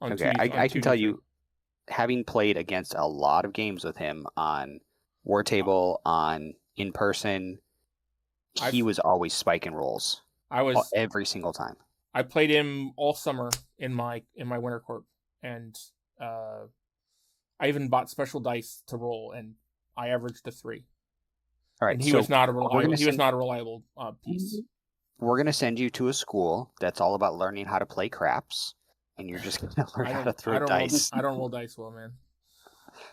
Okay, I can tell you, having played against a lot of games with him on War Table, on in person, he was always spiking rolls. Every single time. I played him all summer in my winter corp, and I even bought special dice to roll, and I averaged a 3. All right, and he was not a reliable piece. We're gonna send you to a school that's all about learning how to play craps, and you're just gonna learn how to throw dice. I don't roll dice well, man.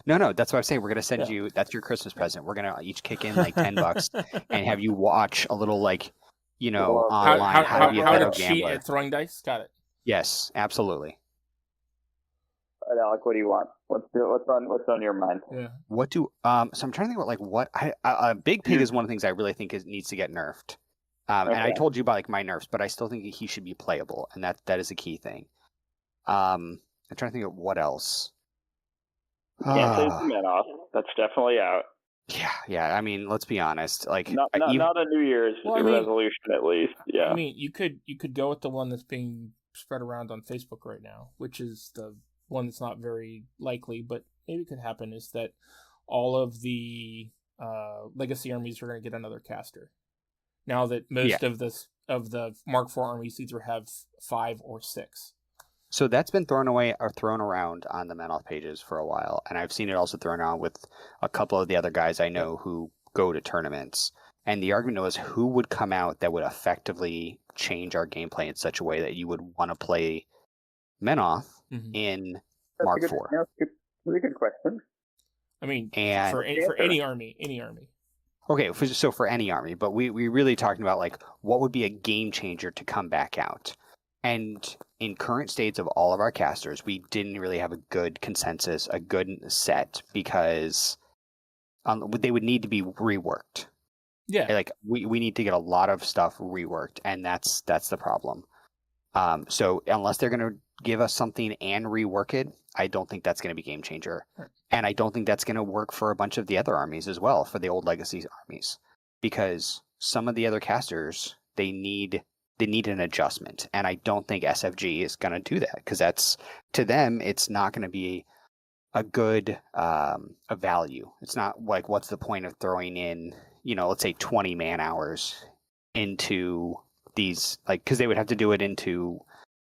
No, that's what I'm saying. We're gonna send you. That's your Christmas present. We're gonna each kick in like $10 and have you watch a little online how to be a better cheat gambler at throwing dice. Got it. Yes, absolutely. All right, Alec, what do you want? What's on your mind? Yeah. What do so I'm trying to think about what Big Pig is one of the things I really think needs to get nerfed. And I told you about like my nerfs, but I still think he should be playable, and that is a key thing. I'm trying to think of what else. Can't take the men off. That's definitely out. Yeah. I mean, let's be honest. Like, not a New Year's resolution, at least. Yeah. I mean, you could go with the one that's being spread around on Facebook right now, which is the one that's not very likely, but maybe could happen. Is that all of the legacy armies are going to get another caster now that most of the Mark IV armies either have 5 or 6. So that's been thrown around on the Menoth pages for a while, and I've seen it also thrown around with a couple of the other guys I know who go to tournaments. And the argument was who would come out that would effectively change our gameplay in such a way that you would want to play Menoth in Mark IV. That's a good question. I mean, for any army. Okay, so for any army, but we really talking about like what would be a game changer to come back out. And in current states of all of our casters, we didn't really have a good consensus, a good set, because they would need to be reworked. Yeah, like we need to get a lot of stuff reworked, and that's the problem. So unless they're going to give us something and rework it, I don't think that's going to be game changer. Right. And I don't think that's going to work for a bunch of the other armies as well, for the old legacy armies, because some of the other casters, they need an adjustment, and I don't think SFG is going to do that, because that's, to them, it's not going to be a good a value. It's not like, what's the point of throwing in, let's say 20 man hours into these, like, because they would have to do it into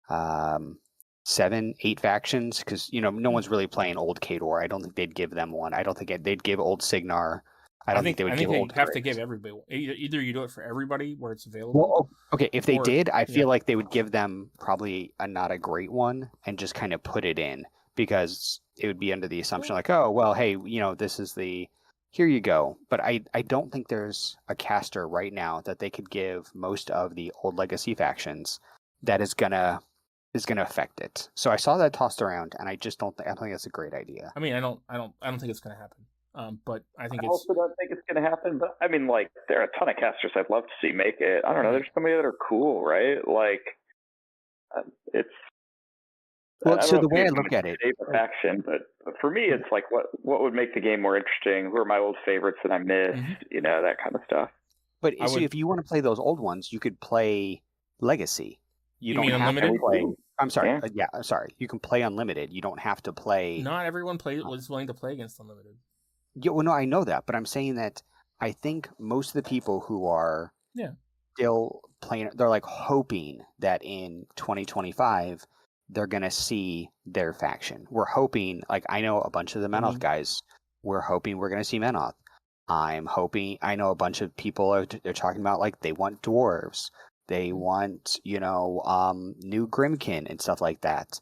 7-8 factions, because no one's really playing old Khador. I don't think they'd give them one. I don't think they'd give old Signar. I think they would give old. Have to give everybody. Either you do it for everybody where it's available. Well, okay, if they did, I feel like they would give them probably not a great one and just kind of put it in, because it would be under the assumption like, oh well, hey, this is here you go. But I don't think there's a caster right now that they could give most of the old legacy factions that is gonna affect it. So I saw that tossed around, and I just don't think that's a great idea. I mean, I don't think it's gonna happen. But I think I also don't think it's going to happen. But I mean, like, there are a ton of casters I'd love to see make it. I don't know. There's so many that are cool, right? Like, it's. Well, so the way I look at it, faction, but for me, it's like what would make the game more interesting? Who are my old favorites that I missed? That kind of stuff. But if you want to play those old ones, you could play Legacy. You don't have Unlimited? to play. I'm sorry. I'm sorry. You can play Unlimited. You don't have to play. Not everyone was willing to play against Unlimited. Yeah, well, no, I know that, but I'm saying that I think most of the people who are still playing, they're like hoping that in 2025 they're gonna see their faction. We're hoping, like, I know a bunch of the Menoth guys. We're hoping we're gonna see Menoth. I'm hoping. I know a bunch of people they're talking about, like, they want dwarves, they want new Grimkin and stuff like that,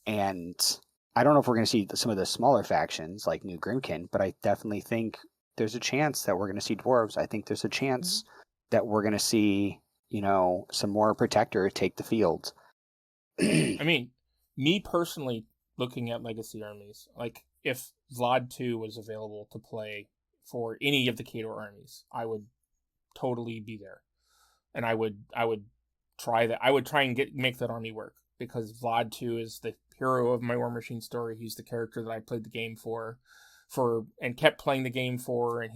and I don't know if we're going to see some of the smaller factions like New Grimkin, but I definitely think there's a chance that we're going to see dwarves. I think there's a chance that we're going to see, some more Protector take the field. I mean, me personally, looking at legacy armies, like, if Vlad 2 was available to play for any of the Khador armies, I would totally be there, and I would try that. I would try and make that army work, because Vlad 2 is the hero of my Warmachine story. He's the character that I played the game for and kept playing the game for, and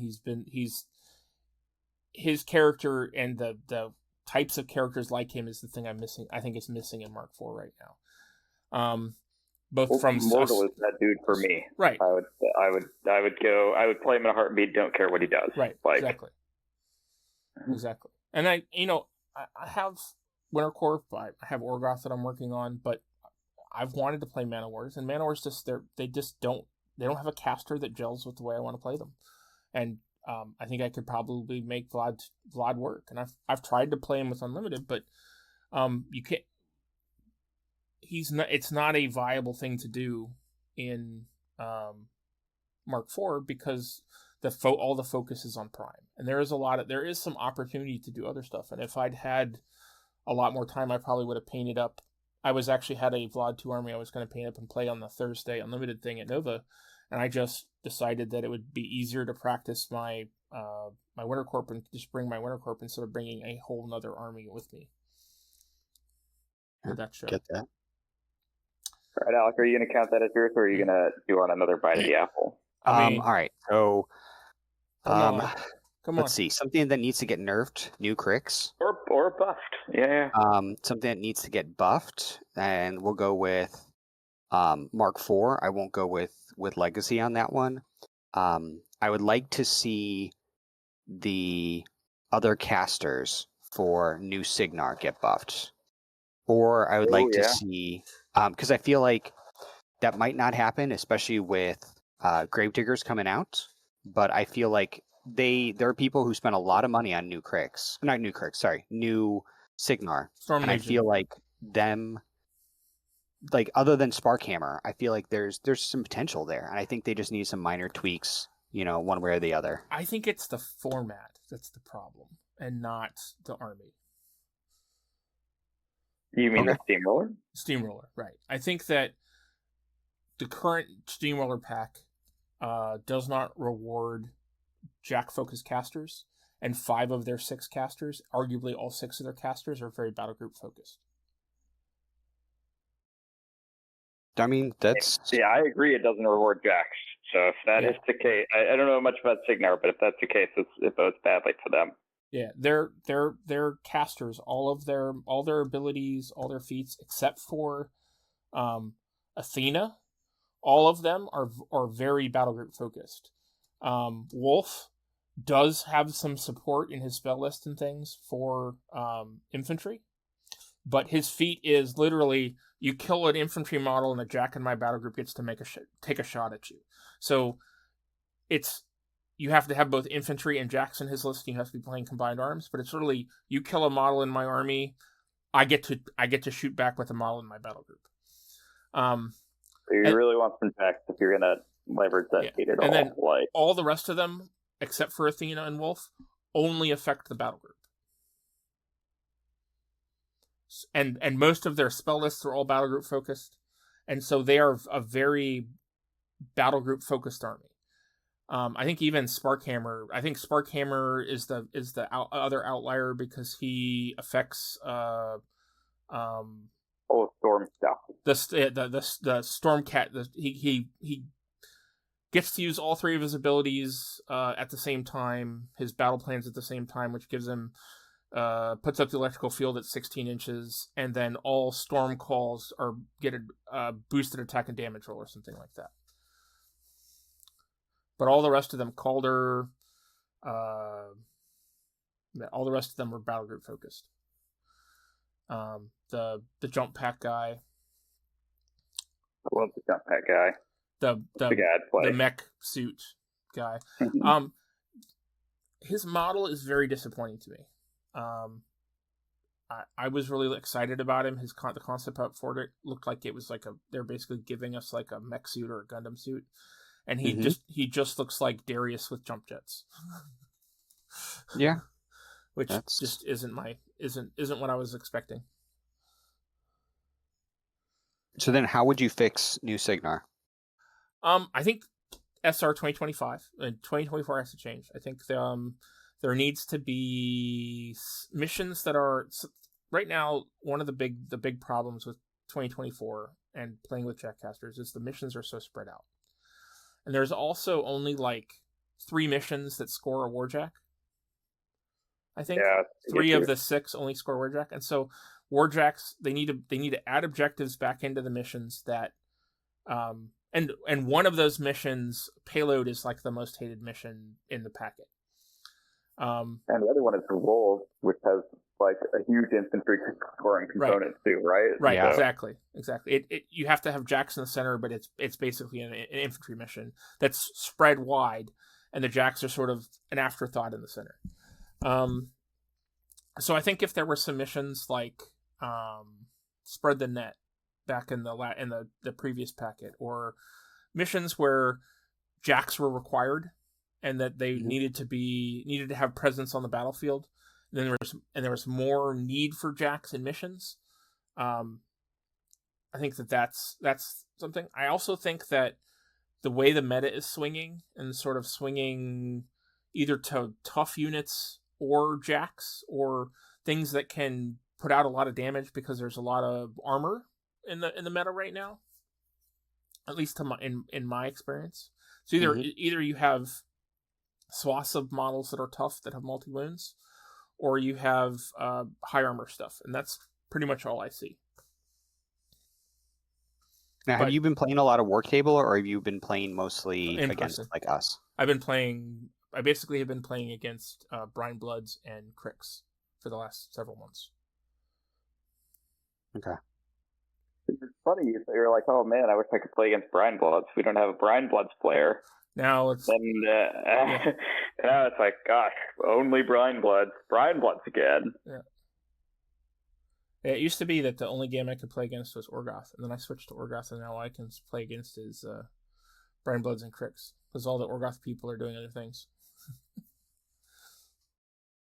his character and the types of characters like him is the thing I'm missing. I think it's missing in Mark IV right now. both from Mortal is that dude for me. Right. I would play him in a heartbeat. Don't care what he does. Right. Exactly. And I have Wintercorp. I have Orgoth that I'm working on, but I've wanted to play Man-O-Wars, and Man-O-Wars they don't have a caster that gels with the way I want to play them, and I think I could probably make Vlad work, and I've tried to play him with Unlimited, but you can't. It's not a viable thing to do in Mark IV because all the focus is on Prime, and there is some opportunity to do other stuff, and if I'd had a lot more time, I probably would have painted up. I had a Vlad 2 army I was going to paint up and play on the Thursday Unlimited thing at Nova, and I just decided that it would be easier to practice my Wintercorp and just bring my Wintercorp instead of bringing a whole nother army with me. That show. Get that. All right, Alec, are you going to count that as yours, or are you going to do on another bite of the apple? All right, so come on. Let's see. Something that needs to get nerfed, new Crix. Or buffed. Yeah. Something that needs to get buffed, and we'll go with Mark IV. I won't go with Legacy on that one. I would like to see the other casters for new Signar get buffed. Or I would like to see, because I feel like that might not happen, especially with Gravediggers coming out. But I feel like there are people who spend a lot of money on new Signar. Storm and Legion. I feel like them, like other than Sparkhammer, I feel like there's some potential there, and I think they just need some minor tweaks, one way or the other. I think it's the format that's the problem, and not the army. You mean the Steamroller? Steamroller, right. I think that the current Steamroller pack does not reward Jack-focused casters, and 5 of their 6 casters, arguably all 6 of their casters, are very battle group focused. I mean, that's... Yeah, I agree it doesn't reward Jacks. So if that is the case, I don't know much about Signar, but if that's the case, it bodes badly for them. Yeah, their casters, all their abilities, all their feats, except for Athena, all of them are very battle group focused. Wolf does have some support in his spell list and things for infantry, but his feat is literally you kill an infantry model and a Jack in my battle group gets to take a shot at you. So you have to have both infantry and Jacks in his list. And you have to be playing combined arms, but it's literally you kill a model in my army, I get to shoot back with a model in my battle group. So you really want some Jacks if you're gonna leverage that feat at all. And then all the rest of them, except for Athena and Wolf, only affect the battle group. And most of their spell lists are all battle group focused, and so they are a very battle group focused army. I think even Sparkhammer. I think Sparkhammer is the other outlier because he affects storm stuff. The Stormcat. He gets to use all 3 of his abilities at the same time. His battle plans at the same time, which gives him puts up the electrical field at 16 inches, and then all storm calls get a boosted attack and damage roll or something like that. But all the rest of them, Calder, all the rest of them are battle group focused. The jump pack guy. I love the jump pack guy. The mech suit guy. His model is very disappointing to me. I was really excited about him. The concept art for it looked like it was they're basically giving us like a mech suit or a Gundam suit, and he just looks like Darius with jump jets. Yeah, which just isn't what I was expecting. So then, how would you fix new Signar? I think SR 2025 and 2024 has to change. I think there needs to be missions that are right now. One of the big problems with 2024 and playing with Jackcasters is the missions are so spread out, and there's also only 3 missions that score a Warjack. I think 3 of the 6 only score Warjack, and so Warjacks they need to add objectives back into the missions that And one of those missions, payload, is like the most hated mission in the packet. And the other one is the Wolves, which has like a huge infantry scoring component too, right? Right, yeah. Exactly. You have to have jacks in the center, but it's basically an infantry mission that's spread wide, and the jacks are sort of an afterthought in the center. So I think if there were some missions like spread the net back in the previous packet, or missions where jacks were required and that they needed to have presence on the battlefield, then there was more need for jacks in missions. I think that's something. I also think that the way the meta is swinging, and sort of swinging either to tough units or jacks or things that can put out a lot of damage because there's a lot of armor in the meta right now, at least in my experience. So either you have swaths of models that are tough that have multi-wounds, or you have high armor stuff, and that's pretty much all I see. Now, have you been playing a lot of Worktable, or have you been playing mostly against like us? I basically have been playing against Brine Bloods and Cricks for the last several months. Okay. It's funny, you're like, oh man, I wish I could play against Brine Bloods. We don't have a Brine Bloods player. Now it's now it's like, gosh, only Brine Bloods again. Yeah. It used to be that the only game I could play against was Orgoth, and then I switched to Orgoth, and now all I can play against is Brine Bloods and Cricks, because all the Orgoth people are doing other things.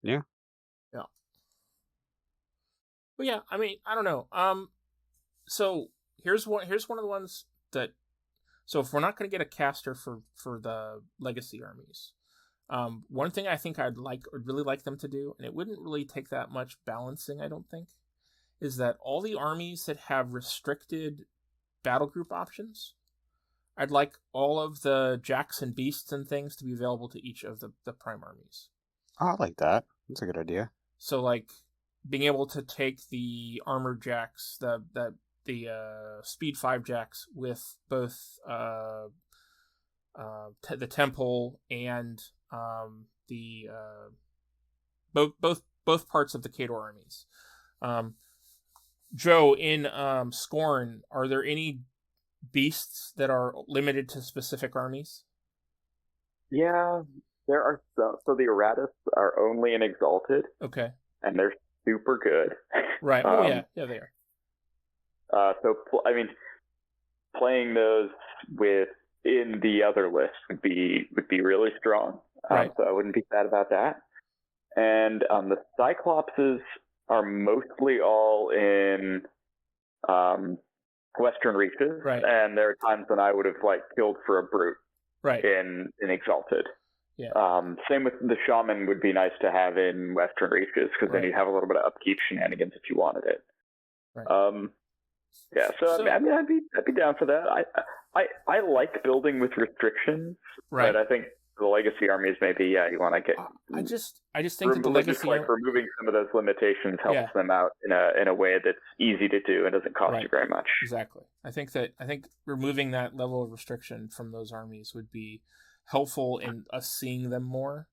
Yeah. Yeah. But yeah, I mean, I don't know. So here's one of the ones that. So if we're not going to get a caster for the legacy armies, one thing I think I'd really like them to do, and it wouldn't really take that much balancing, I don't think, is that all the armies that have restricted battle group options, I'd like all of the jacks and beasts and things to be available to each of the prime armies. Oh, I like that. That's a good idea. So like being able to take the armored jacks, the speed 5 jacks with both the temple and both parts of the Khador armies. Joe, in Scorn, are there any beasts that are limited to specific armies? Yeah, there are some. So the Erratus are only in Exalted. Okay. And they're super good. Right. Oh yeah, they are. Playing those in the other list would be really strong. Right. So I wouldn't be sad about that. And the Cyclopses are mostly all in Western Reaches, right. And there are times when I would have killed for a brute, right, in Exalted. Yeah. Same with the Shaman would be nice to have in Western Reaches, because then you have a little bit of upkeep shenanigans if you wanted it. Right. Yeah, so I mean, I'd be down for that. I like building with restrictions, right? But I think the legacy armies maybe you want to get. I just think that the legacy removing some of those limitations helps them out in a way that's easy to do and doesn't cost you very much. Exactly. I think removing that level of restriction from those armies would be helpful in us seeing them more.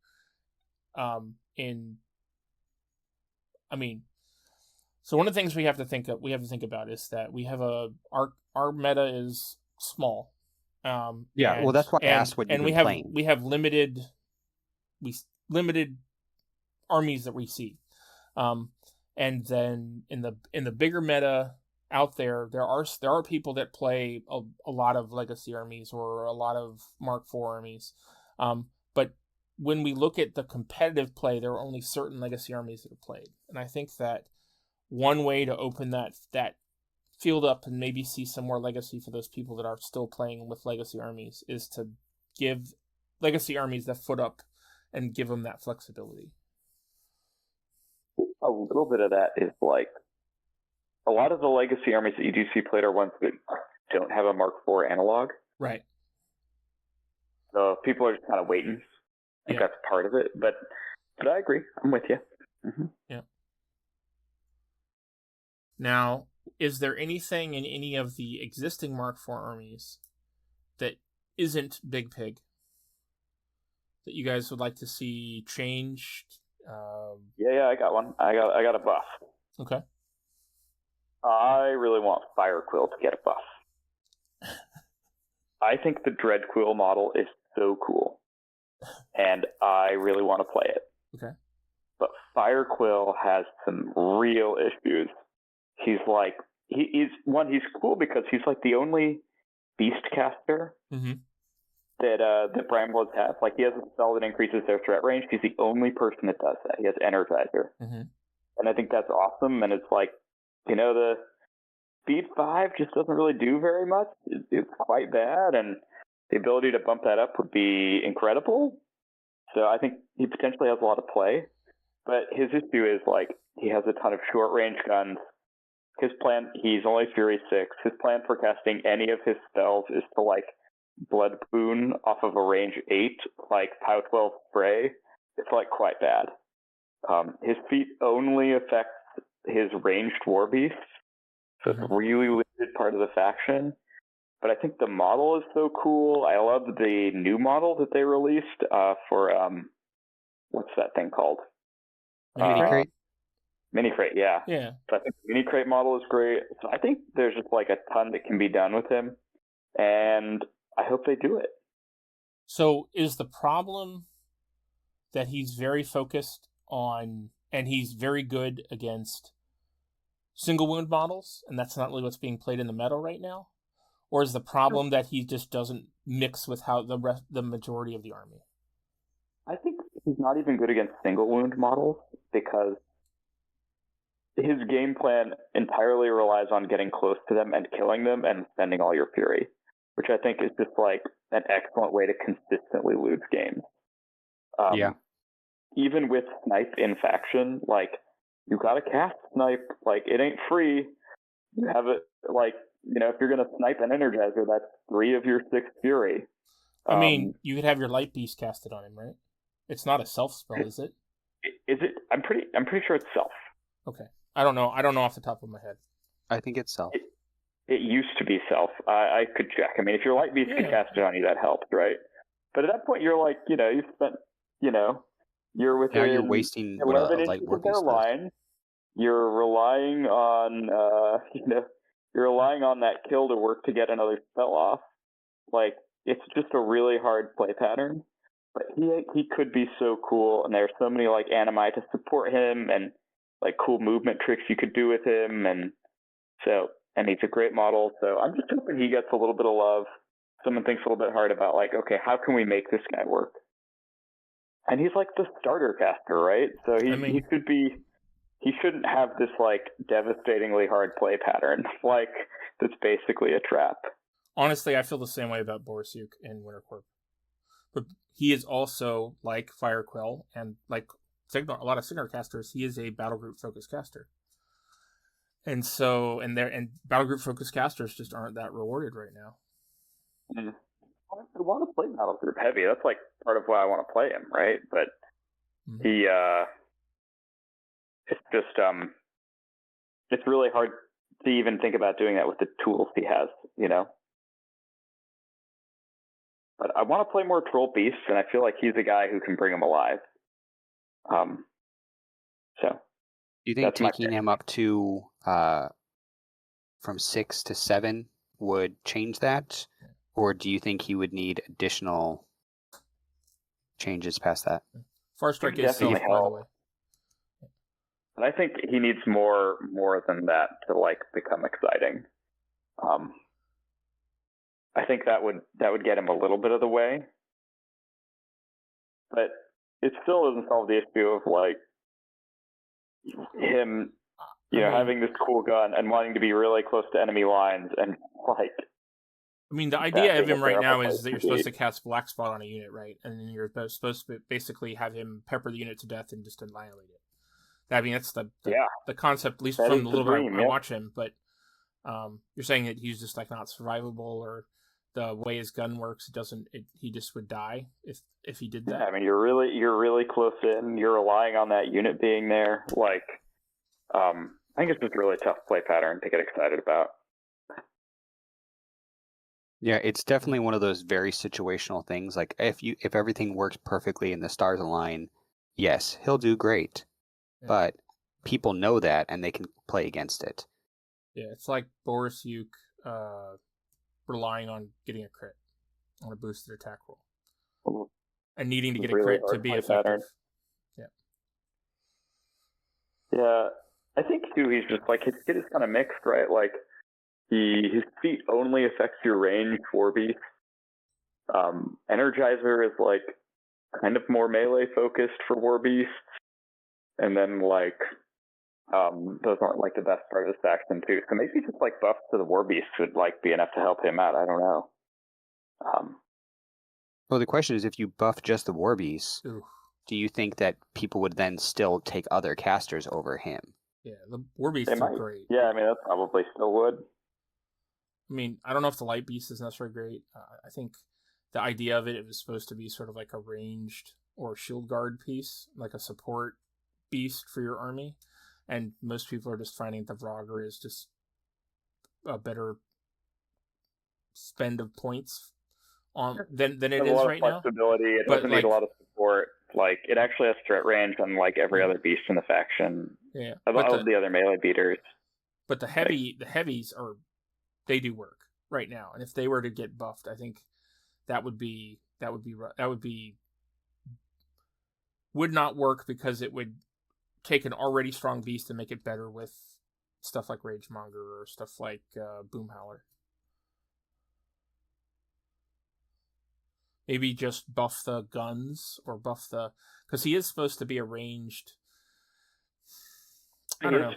So one of the things we have to think about is that we have our meta is small. Well, that's why I asked what you've been playing. We have limited armies that we see, and then in the bigger meta out there are people that play a lot of legacy armies or a lot of Mark IV armies, but when we look at the competitive play, there are only certain legacy armies that are played, and I think that one way to open that field up and maybe see some more legacy for those people that are still playing with legacy armies is to give legacy armies that foot up and give them that flexibility. A little bit of that is a lot of the legacy armies that you do see played are ones that don't have a Mark IV analog. Right. So people are just kind of waiting. I think that's part of it, but I agree. I'm with you. Mm-hmm. Yeah. Now, is there anything in any of the existing Mark IV armies that isn't Big Pig that you guys would like to see changed? Yeah, I got one. I got a buff. Okay. I really want Firequill to get a buff. I think the Dreadquill model is so cool, and I really want to play it. Okay. But Firequill has some real issues. He's like, he's cool because he's like the only beast caster that Brambloods have. Like, he has a spell that increases their threat range. He's the only person that does that. He has Energizer. And I think that's awesome. And it's like, the Speed 5 just doesn't really do very much. It's quite bad. And the ability to bump that up would be incredible. So I think he potentially has a lot of play. But his issue is, like, he has a ton of short-range guns. His plan, he's only Fury 6. His plan for casting any of his spells is to, like, Blood Boon off of a range 8, like POW 12 Spray. It's, like, quite bad. His feat only affects his ranged war beasts, so it's a really limited part of the faction. But I think the model is so cool. I love the new model that they released for, what's that thing called? Mini Crate? Mini Crate, yeah. Yeah. So I think the Mini Crate model is great. So I think there's just like a ton that can be done with him, and I hope they do it. So is the problem that he's very focused on, and he's very good against single wound models, and that's not really what's being played in the meta right now? Or is the problem that he just doesn't mix with how the majority of the army? I think he's not even good against single wound models because his game plan entirely relies on getting close to them and killing them and spending all your fury, which I think is just like an excellent way to consistently lose games. Yeah. Even with snipe in faction, like, you gotta cast snipe. Like, it ain't free. You have it, like, if you're gonna snipe an Energizer, that's 3 of your 6 fury. I mean, you could have your Light Beast casted on him, right? It's not a self spell, is it? Is it? I'm pretty sure it's self. Okay. I don't know off the top of my head. I think it's self. It used to be self. I could check. I mean, if your Light Beast could cast it on you, that helps, right? But at that point, you're like, you spent, you're within. Now you're wasting 11 light inches war of their beast line. You're relying on, you're relying on that kill to work to get another spell off. Like, it's just a really hard play pattern. But he could be so cool, and there's so many, like, animi to support him, and, like, cool movement tricks you could do with him, and he's a great model, so I'm just hoping he gets a little bit of love. Someone thinks a little bit hard about, like, okay, how can we make this guy work? And he's, like, the starter caster, right? So he shouldn't have this, like, devastatingly hard play pattern, like, that's basically a trap. Honestly, I feel the same way about Borisuk and Winter Corp. But he is also, like Firequill and like a lot of Signar casters, he is a battle group focused caster. And so, and battle group focused casters just aren't that rewarded right now. I want to play battle group heavy. That's like part of why I want to play him, right? But it's just it's really hard to even think about doing that with the tools he has, But I want to play more Troll Beasts, and I feel like he's a guy who can bring them alive. So, do you think taking him up to from 6 to 7 would change that, or do you think he would need additional changes past that? Farstrike is safe, by the way. And I think he needs more than that to, like, become exciting. I think that would get him a little bit of the way, but it still doesn't solve the issue of, like, him, having this cool gun and wanting to be really close to enemy lines and, like. I mean, the idea of him right now is that you're supposed to cast Black Spot on a unit, right? And then you're supposed to basically have him pepper the unit to death and just annihilate it. I mean, that's the concept, at least from the little bit I watch him. But you're saying that he's just, like, not survivable, or the way his gun works, he just would die if he did that. Yeah, I mean, you're really close in. You're relying on that unit being there. Like, I think it's just a really tough play pattern to get excited about. Yeah, it's definitely one of those very situational things. Like if everything works perfectly and the stars align, yes, he'll do great. Yeah. But people know that and they can play against it. Yeah, it's like Borisuk relying on getting a crit on a boosted attack roll. And needing to get a crit to be effective. Pattern. Yeah. Yeah. I think too he's just like his kit is kind of mixed, right? Like his feat only affects your range for beasts. Energizer is like kind of more melee focused for war beasts. And then like those aren't like the best part of the faction too. So maybe just like buffs to the war beasts would like be enough to help him out. I don't know. Well, the question is, if you buff just the war beasts, do you think that people would then still take other casters over him? Yeah, the war beasts are great. Yeah, I mean that probably still would. I mean, I don't know if the light beast is necessarily great. I think the idea of it was supposed to be sort of like a ranged or shield guard piece, like a support beast for your army. And most people are just finding the Vrager is just a better spend of points on than it is right now. It doesn't need a lot of support. Like it actually has threat range on like every other beast in the faction. Yeah, of the other melee beaters. But the heavies they do work right now, and if they were to get buffed, I think would not work because it would take an already strong beast and make it better with stuff like Ragemonger or stuff like Boomhowler. Maybe just buff the guns or buff because he is supposed to be a ranged. I don't know.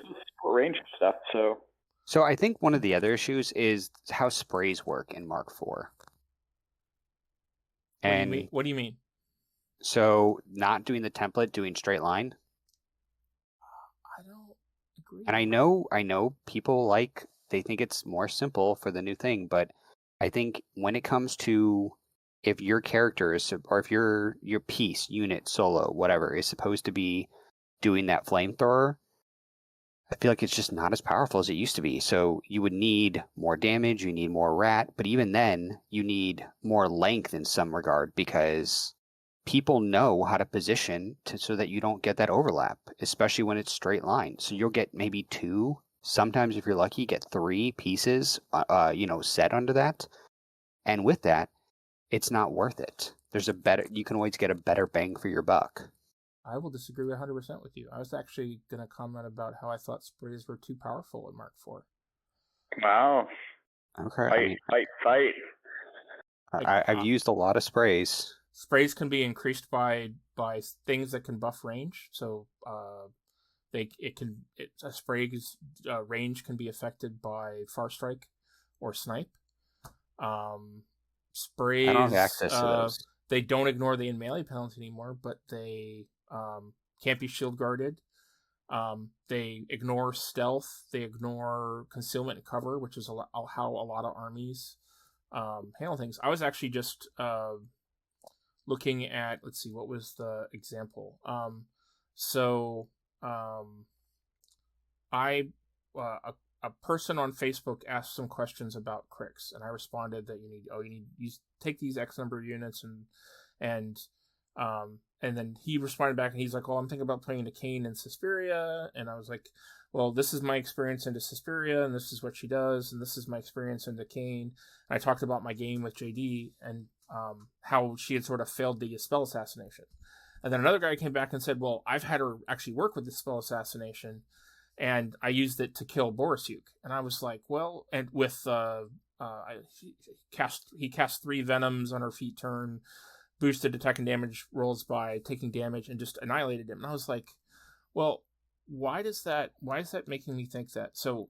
Ranged stuff. So I think one of the other issues is how sprays work in Mark IV. What do you mean? So not doing the template, doing straight line. I don't agree. And I know people they think it's more simple for the new thing, but I think when it comes to if your character is, or if your piece, unit, solo, whatever, is supposed to be doing that flamethrower, I feel like it's just not as powerful as it used to be. So you would need more damage, you need more rat, but even then, you need more length in some regard because people know how to position so that you don't get that overlap, especially when it's straight line. So you'll get maybe 2, sometimes if you're lucky, get 3 pieces, set under that. And with that, it's not worth it. You can always get a better bang for your buck. I will disagree 100% with you. I was actually going to comment about how I thought sprays were too powerful in Mark IV. Wow. Okay. Fight. I've used a lot of sprays. Sprays can be increased by things that can buff range. So a spray's range can be affected by Far Strike or Snipe. Sprays. I don't have access to those. They don't ignore the in-melee penalty anymore, but they can't be shield guarded. They ignore stealth. They ignore concealment and cover, which is how a lot of armies handle things. I was actually just looking at, let's see, what was the example? A person on Facebook asked some questions about Crix, and I responded that you take these X number of units and then he responded back and he's like, well, I'm thinking about playing into Kane and Suspiria, and I was like, well, this is my experience into Suspiria, and this is what she does, and this is my experience into Kane. And I talked about my game with JD and how she had sort of failed the spell assassination. And then another guy came back and said, well, I've had her actually work with the spell assassination, and I used it to kill Borisuk. And I was like, well, and with he cast 3 Venoms on her feet turn, boosted attack and damage rolls by taking damage, and just annihilated him. And I was like, well, why is that making me think that? So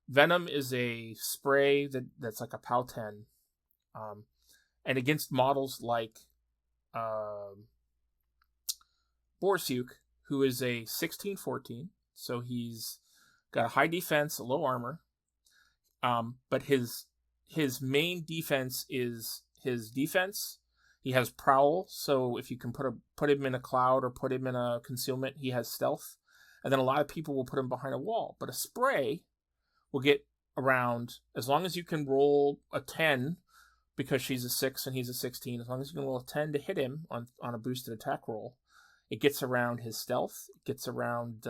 Venom is a spray that's like a POW 10. And against models like Borisuk, who is a 16-14, so he's got a high defense, low armor, but his main defense is his defense. He has prowl, so if you can put him in a cloud or put him in a concealment, he has stealth. and then a lot of people will put them behind a wall. But a spray will get around, as long as you can roll a 10, because she's a 6 and he's a 16, as long as you can roll a 10 to hit him on a boosted attack roll, it gets around his stealth, it gets around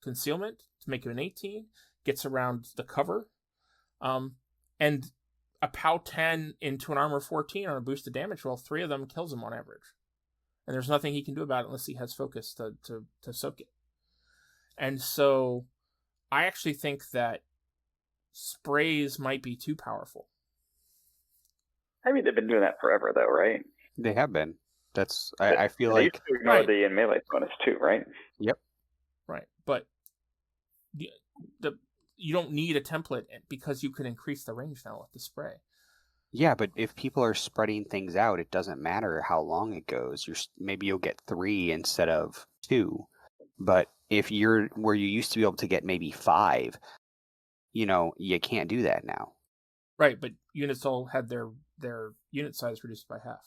concealment to make him an 18, gets around the cover, and a POW 10 into an armor 14 on a boosted damage roll, 3 of them kills him on average. And there's nothing he can do about it unless he has focus to soak it. And so I actually think that sprays might be too powerful. I mean, they've been doing that forever, though, right? They have been. I feel they like... used to ignore the melee bonus, too, right? Yep. Right, but you don't need a template because you can increase the range now with the spray. Yeah, but if people are spreading things out, it doesn't matter how long it goes. Maybe you'll get 3 instead of 2. But if you're where you used to be able to get maybe 5, you can't do that now. Right, but units all had their unit size reduced by half.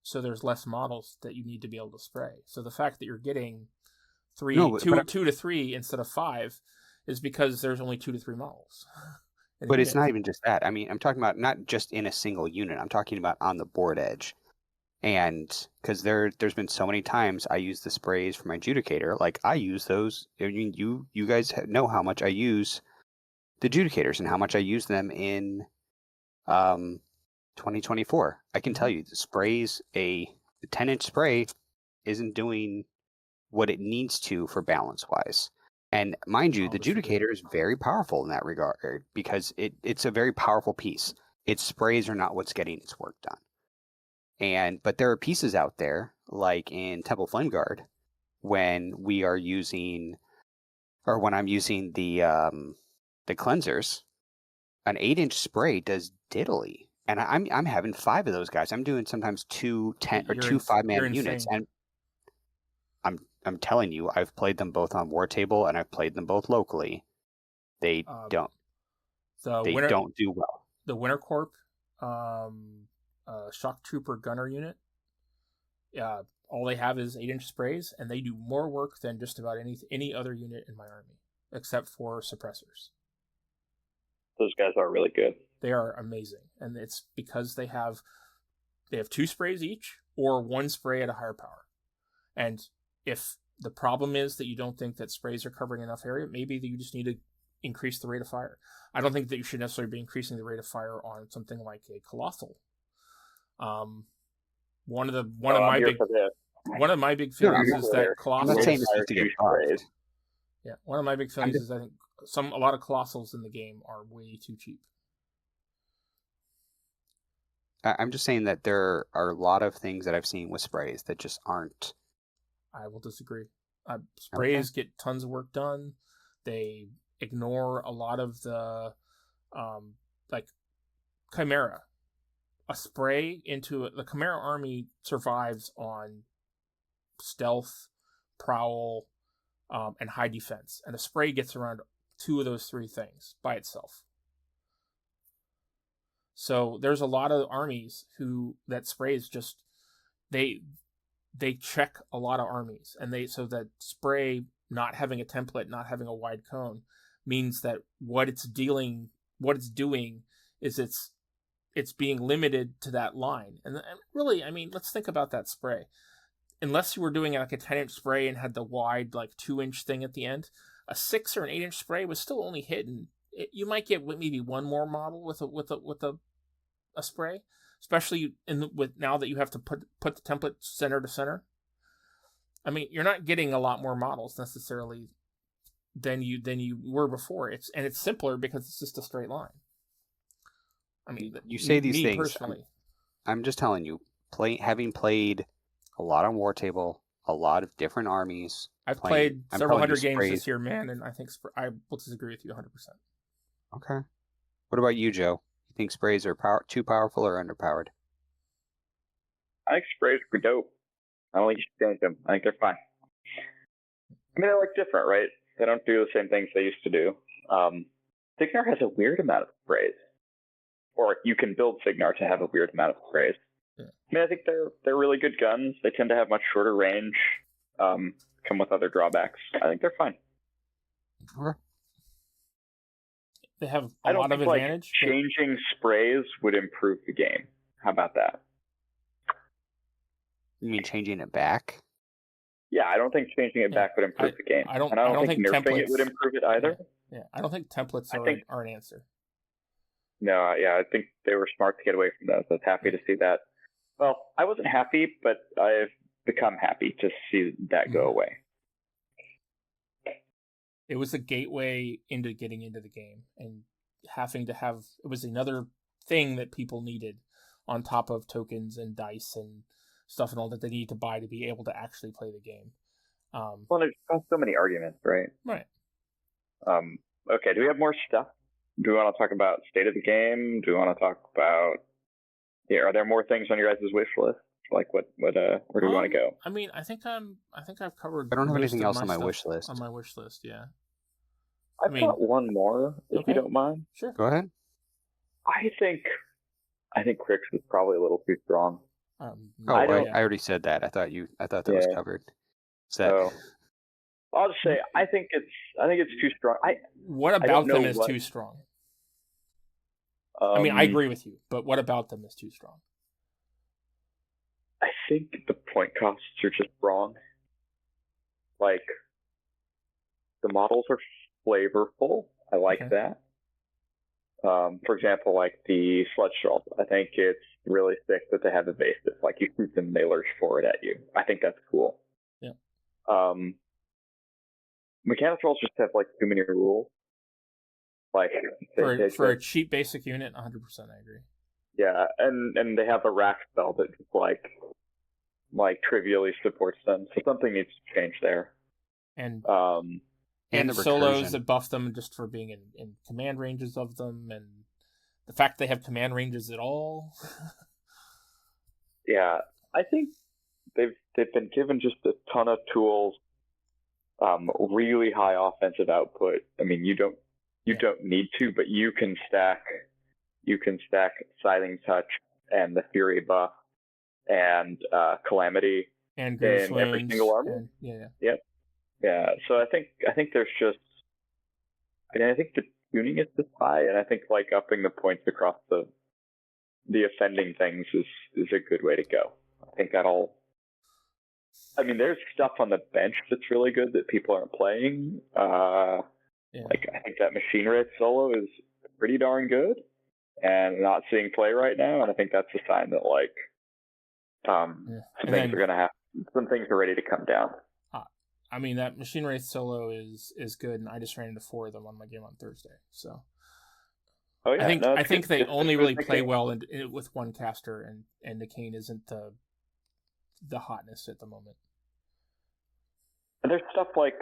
So there's less models that you need to be able to spray. So the fact that you're getting 2 to 3 instead of 5 is because there's only 2 to 3 models. But it's not even just that. I mean, I'm talking about not just in a single unit. I'm talking about on the board edge. And because there's been so many times I use the sprays for my adjudicator. Like, I use those. I mean, you guys know how much I use the adjudicators and how much I use them in 2024. I can tell you, the sprays, the 10-inch spray isn't doing what it needs to for balance-wise. And mind you, the adjudicator is very powerful in that regard because it's a very powerful piece. Its sprays are not what's getting its work done. But there are pieces out there, like in Temple Flame Guard, when I'm using the cleansers, an 8-inch spray does diddly. And I'm having 5 of those guys. I'm doing sometimes 2 5-man units, and I'm telling you, I've played them both on War Table and I've played them both locally. They don't do well. The Winter Corp, Shock Trooper Gunner unit, all they have is 8-inch sprays, and they do more work than just about any other unit in my army, except for suppressors. Those guys are really good. They are amazing, and it's because they have 2 sprays each, or 1 spray at a higher power. And if the problem is that you don't think that sprays are covering enough area, maybe that you just need to increase the rate of fire. I don't think that you should necessarily be increasing the rate of fire on something like a Colossal. One of my big feelings is that Colossals. I'm not saying this to get buffed. Yeah, one of my big feelings is I think a lot of Colossals in the game are way too cheap. I'm just saying that there are a lot of things that I've seen with sprays that just aren't. I will disagree. Sprays get tons of work done. They ignore a lot of the, like Chimera. A spray into the Chimera army survives on stealth, prowl, and high defense, and a spray gets around 2 of those 3 things by itself. So there's a lot of armies that sprays just they check a lot of armies, and so that spray not having a template, not having a wide cone, means that what it's doing is it's being limited to that line. And really, I mean, let's think about that spray. Unless you were doing like a 10-inch spray and had the wide, like 2-inch thing at the end, a 6 or an 8-inch spray was still only hitting. You might get maybe 1 more model with a spray, especially with now that you have to put the template center to center. I mean, you're not getting a lot more models necessarily than you were before. It's simpler because it's just a straight line. I mean, you say these things. Personally, I'm just telling you, having played a lot on War Table, a lot of different armies. I've played several hundred games this year, man, and I think I will disagree with you 100%. Okay. What about you, Joe? You think sprays are too powerful or underpowered? I think sprays are dope. I don't think you should change them. I think they're fine. I mean, they're like different, right? They don't do the same things they used to do. Signar has a weird amount of sprays. Or you can build Signar to have a weird amount of sprays. Yeah. I mean, I think they're really good guns. They tend to have much shorter range. come with other drawbacks. I think they're fine. Sure. They have a lot of advantage. Changing sprays would improve the game. How about that? You mean changing it back? Yeah, I don't think changing it back would improve the game. I don't think nerfing templates, it would improve it either. Yeah, I don't think templates are an answer. No, I think they were smart to get away from those. I was happy to see that. Well, I wasn't happy, but I've become happy to see that go away. It was a gateway into getting into the game, and having to have it was another thing that people needed on top of tokens and dice and stuff and all that they need to buy to be able to actually play the game. Well, there's so many arguments, right? Right. Okay, do we have more stuff? Do we want to talk about state of the game? Do we want to talk about? Yeah, are there more things on your guys' wish list? Like where do we want to go? I mean, I think I've covered. I don't have anything else on my wish list. On my wish list, yeah. I've got one more, if you don't mind. Sure. Go ahead. I think Crix is probably a little too strong. I already said that. I thought that was covered. So I'll just say I think it's too strong. What about them is too strong? I mean, I agree with you, but what about them is too strong? I think the point costs are just wrong. Like, the models are flavorful. I like that. For example, like the sludge trolls. I think it's really sick that they have evasive. Like, you shoot them, they lurch forward at you. I think that's cool. Yeah. Mechanic trolls just have like too many rules. Like for a cheap basic unit, 100%, I agree. Yeah, and they have a rack spell that just like trivially supports them. So something needs to change there. And the solos that buff them just for being in command ranges of them, and the fact they have command ranges at all. Yeah, I think they've been given just a ton of tools, really high offensive output. I mean, you don't need to, but you can stack Scything Touch and the Fury buff and Calamity and in every single army. Yeah. So I think there's just, I think the tuning is just high, and I think like upping the points across the offending things is a good way to go. I think that'll. I mean, there's stuff on the bench that's really good that people aren't playing. Like, I think that Machine Wraith solo is pretty darn good, and not seeing play right now. And I think that's a sign that like some things are ready to come down. I mean, that Machine Wraith solo is good, and I just ran into 4 of them on my game on Thursday. So, I think they only really play well with one caster, and the Kane isn't the hotness at the moment. And there's stuff like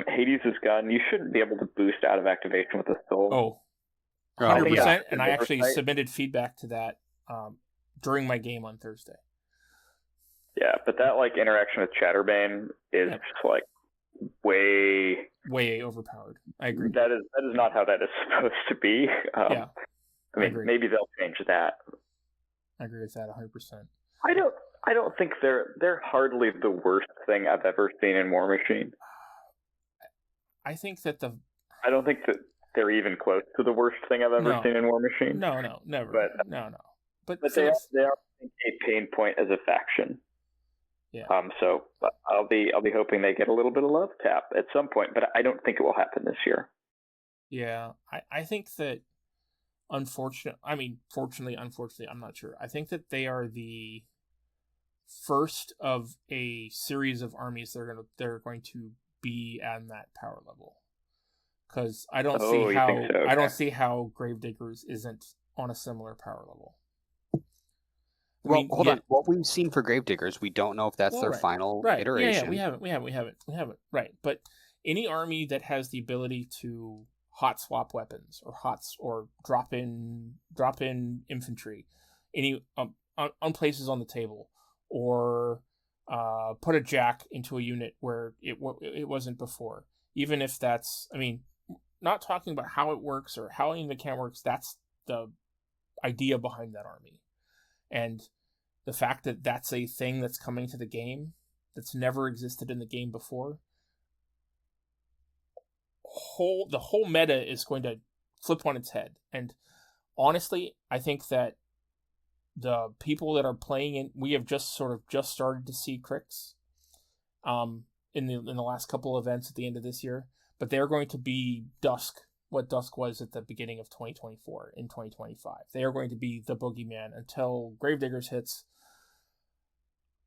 Hades' gun. You shouldn't be able to boost out of activation with a soul. 100%. And I actually submitted feedback to that during my game on Thursday. Yeah, but that like interaction with Chatterbane is just like way overpowered. I agree. That is not how that is supposed to be. I mean, maybe they'll change that. I agree with that 100%. I don't think they're hardly the worst thing I've ever seen in Warmachine. I think that I don't think that they're even close to the worst thing I've ever seen in Warmachine. No, never. But, no. But they are a pain point as a faction. Yeah. So I'll be hoping they get a little bit of love tap at some point, but I don't think it will happen this year. Yeah, I think that fortunately, unfortunately, I'm not sure. I think that they are the first of a series of armies they're going to be at that power level. Because I don't see how I don't see how Gravediggers isn't on a similar power level. Hold on. What we've seen for Gravediggers, we don't know if that's their final iteration. Yeah, we haven't. Right. But any army that has the ability to hot swap weapons or drop in infantry, any on places on the table, or put a jack into a unit where it wasn't before. Even if that's, I mean, not talking about how it works or how any mechanic works. That's the idea behind that army. And the fact that that's a thing that's coming to the game that's never existed in the game before, whole meta is going to flip on its head. And honestly, I think that the people that are playing it, we have just started to see Crix in the last couple of events at the end of this year, but they're going to be what Dusk was at the beginning of 2024 in 2025. They are going to be the boogeyman until Gravediggers hits.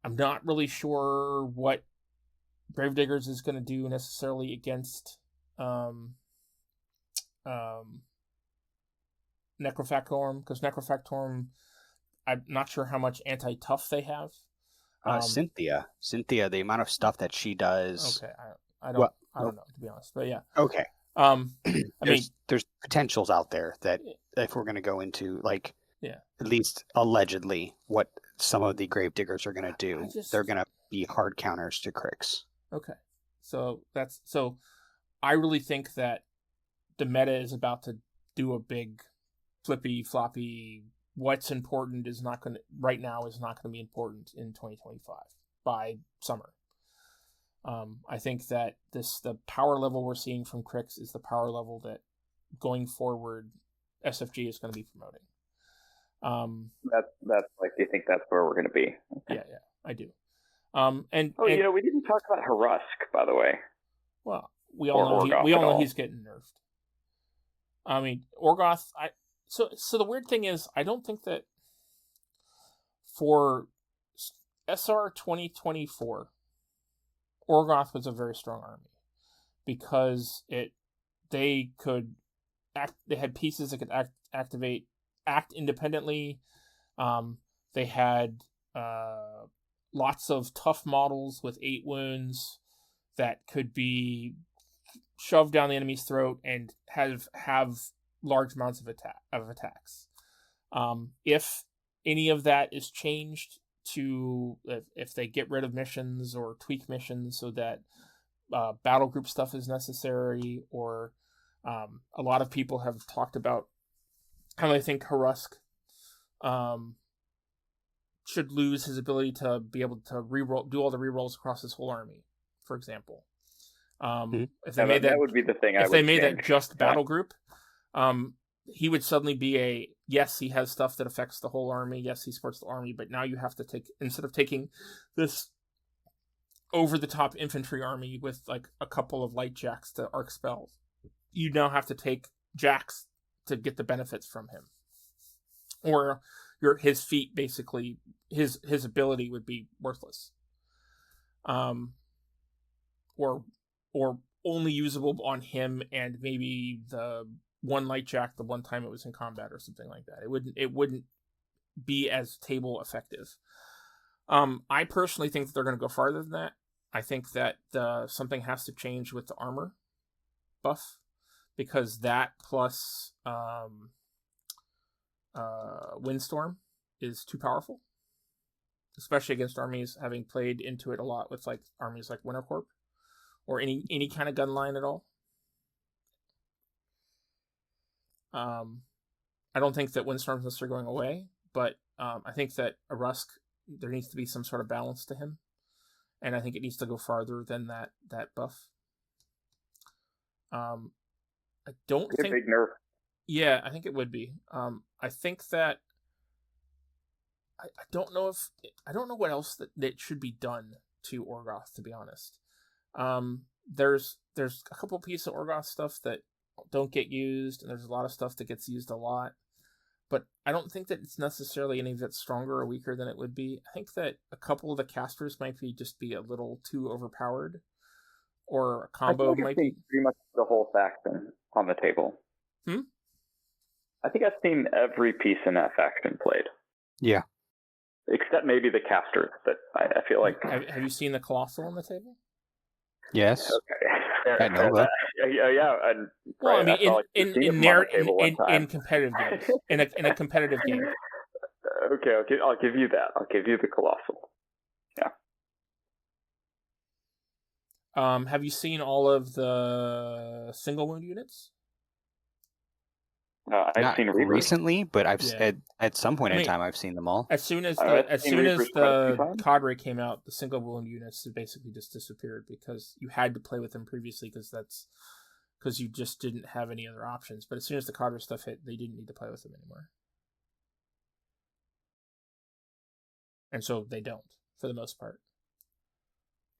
I'm not really sure what Gravediggers is going to do necessarily against Necrofactorum, because Necrofactorum, I'm not sure how much anti-tough they have. Cynthia, the amount of stuff that she does. Okay, I don't know, to be honest, but yeah. Okay. There's potentials out there that if we're going to go into, like, at least allegedly, what some of the Gravediggers are going to do, they're going to be hard counters to Crix. Okay, so I really think that the meta is about to do a big flippy floppy. What's important is not going to be important in 2025 by summer. I think that the power level we're seeing from Crix is the power level that going forward SFG is going to be promoting. That's like, you think that's where we're going to be? Okay. Yeah, I do. We didn't talk about Harusk, by the way. Well, we all know he's getting nerfed. I mean, Orgoth. So the weird thing is, I don't think that for SR 2024, Orgoth was a very strong army because they had pieces that could act independently. They had lots of tough models with 8 wounds that could be shoved down the enemy's throat and have large amounts of attacks. If any of that is changed to, if they get rid of missions or tweak missions so that battle group stuff is necessary, or a lot of people have talked about how they think Harusk should lose his ability to be able to do all the rerolls across his whole army, for example. If they made that would be the thing. If they made that just battle group, he would suddenly be yes, he has stuff that affects the whole army. Yes, he supports the army, but now you have to instead of taking this over the top infantry army with like a couple of light jacks to arc spells, you now have to take jacks to get the benefits from him. Or his feat, basically, his ability would be worthless. Or only usable on him and maybe the one light jack the one time it was in combat or something like that. It wouldn't be as table effective. I personally think that they're going to go farther than that. I think that something has to change with the armor buff, because that plus Windstorm is too powerful, especially against armies, having played into it a lot with like armies like Wintercorp or any kind of gun line at all. I don't think that Windstorm's necessarily going away, but I think that a Rusk, there needs to be some sort of balance to him, and I think it needs to go farther than that buff. I don't think a big nerf. Yeah, I think it would be. I think that I don't know what else that should be done to Orgoth, to be honest. There's a couple pieces of Orgoth stuff that don't get used, and there's a lot of stuff that gets used a lot, but I don't think that it's necessarily any of it stronger or weaker than it would be. I think that a couple of the casters might be a little too overpowered, or a combo might be pretty much the whole faction on the table. I think I've seen every piece in that faction played. Yeah. Except maybe the casters, but I feel like... Have you seen the Colossal on the table? Yes. Okay. I know that. Yeah. Well, I mean, in competitive games. In a competitive game. Okay, I'll give you that. I'll give you the Colossal. Yeah. Have you seen all of the single wound units? I've seen recently, but I've at some point in time I've seen them all. As soon as the cadre came out, the single wound units basically just disappeared because you had to play with them previously, because because you just didn't have any other options. But as soon as the Cadre stuff hit, they didn't need to play with them anymore. And so they don't, for the most part.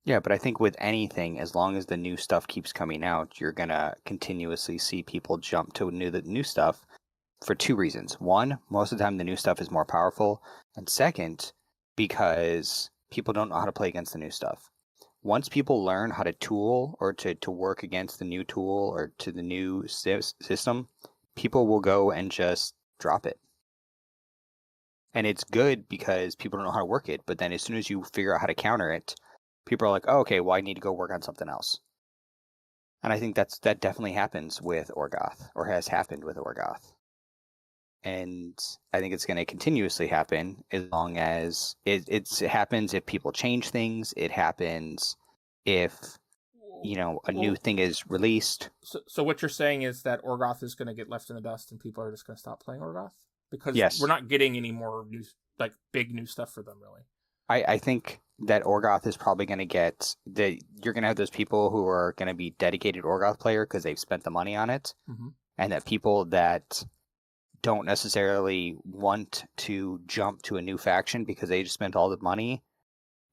Yeah, but I think with anything, as long as the new stuff keeps coming out, you're going to continuously see people jump to the new stuff for two reasons. One, most of the time the new stuff is more powerful. And second, because people don't know how to play against the new stuff. Once people learn how to tool or to work against the new tool or to the new system, people will go and just drop it. And it's good because people don't know how to work it. But then as soon as you figure out how to counter it, people are like, oh, okay, well, I need to go work on something else. And I think that definitely happens with Orgoth, or has happened with Orgoth. And I think it's going to continuously happen as long as it happens if people change things. It happens if, a new thing is released. So what you're saying is that Orgoth is going to get left in the dust and people are just going to stop playing Orgoth? Because we're not getting any more new, big new stuff for them, really. I think that Orgoth is probably going to get you're going to have those people who are going to be dedicated Orgoth player because they've spent the money on it, and that people that don't necessarily want to jump to a new faction because they just spent all the money,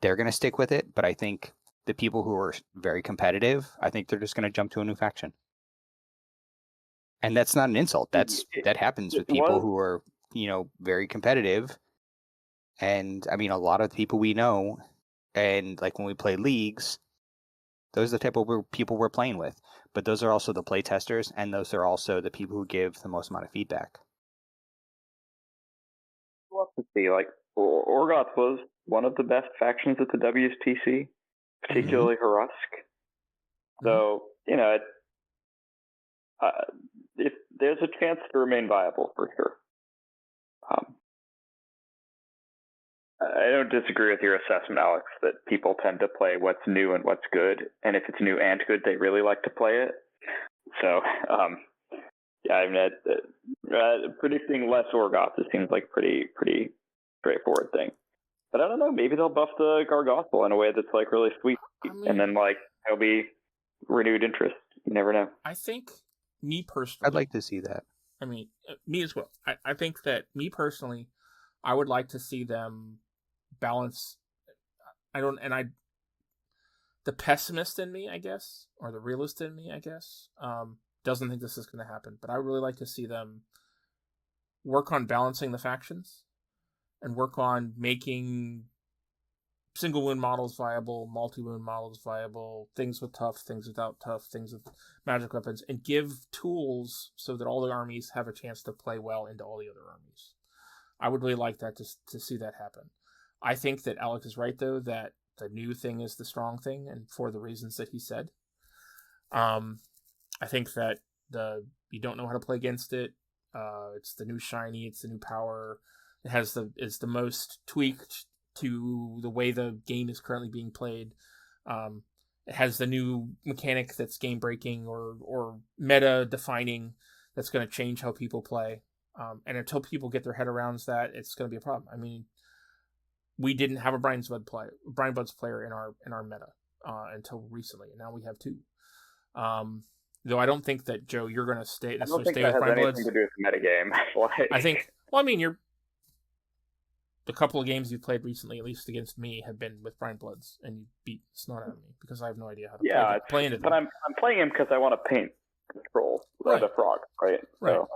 they're going to stick with it. But I think the people who are very competitive, I think they're just going to jump to a new faction. And that's not an insult. That happens with people who are, very competitive. And I mean, a lot of the people we know, and like when we play leagues, those are the type of people we're playing with. But those are also the play testers, and those are also the people who give the most amount of feedback. We'll have to see. Orgoth was one of the best factions at the WSTC, particularly Hurusk. So, if there's a chance to remain viable, for sure. I don't disagree with your assessment, Alex, that people tend to play what's new and what's good. And if it's new and good, they really like to play it. So, predicting less Orgoth, it seems like pretty straightforward thing. But I don't know, maybe they'll buff the Gargothel in a way that's really sweet. And then there'll be renewed interest. You never know. I think, me personally, I'd like to see that. I mean, me as well. I think that, me personally, I would like to see them balance. The pessimist in me, I guess, or the realist in me, I guess, doesn't think this is going to happen. But I would really like to see them work on balancing the factions and work on making single wound models viable, multi-wound models viable, things with tough, things without tough, things with magic weapons, and give tools so that all the armies have a chance to play well into all the other armies. I would really like that to see that happen. I think that Alec is right, though, that the new thing is the strong thing, and for the reasons that he said. I think that you don't know how to play against it. It's the new shiny, it's the new power. It's the most tweaked to the way the game is currently being played. It has the new mechanic that's game breaking or meta defining that's going to change how people play. And until people get their head around that, it's going to be a problem. I mean, we didn't have a Brian Bloods player in our meta until recently, and now we have two. Though I don't think that, Joe, you're going to stay with Brian Bloods. I don't think that has anything to do with the metagame. I think. Well, I mean, the couple of games you've played recently, at least against me, have been with Brian Bloods, and you beat snot out of me because I have no idea how to play into them. But I'm playing him because I want to paint the troll, the frog, right? Right. So,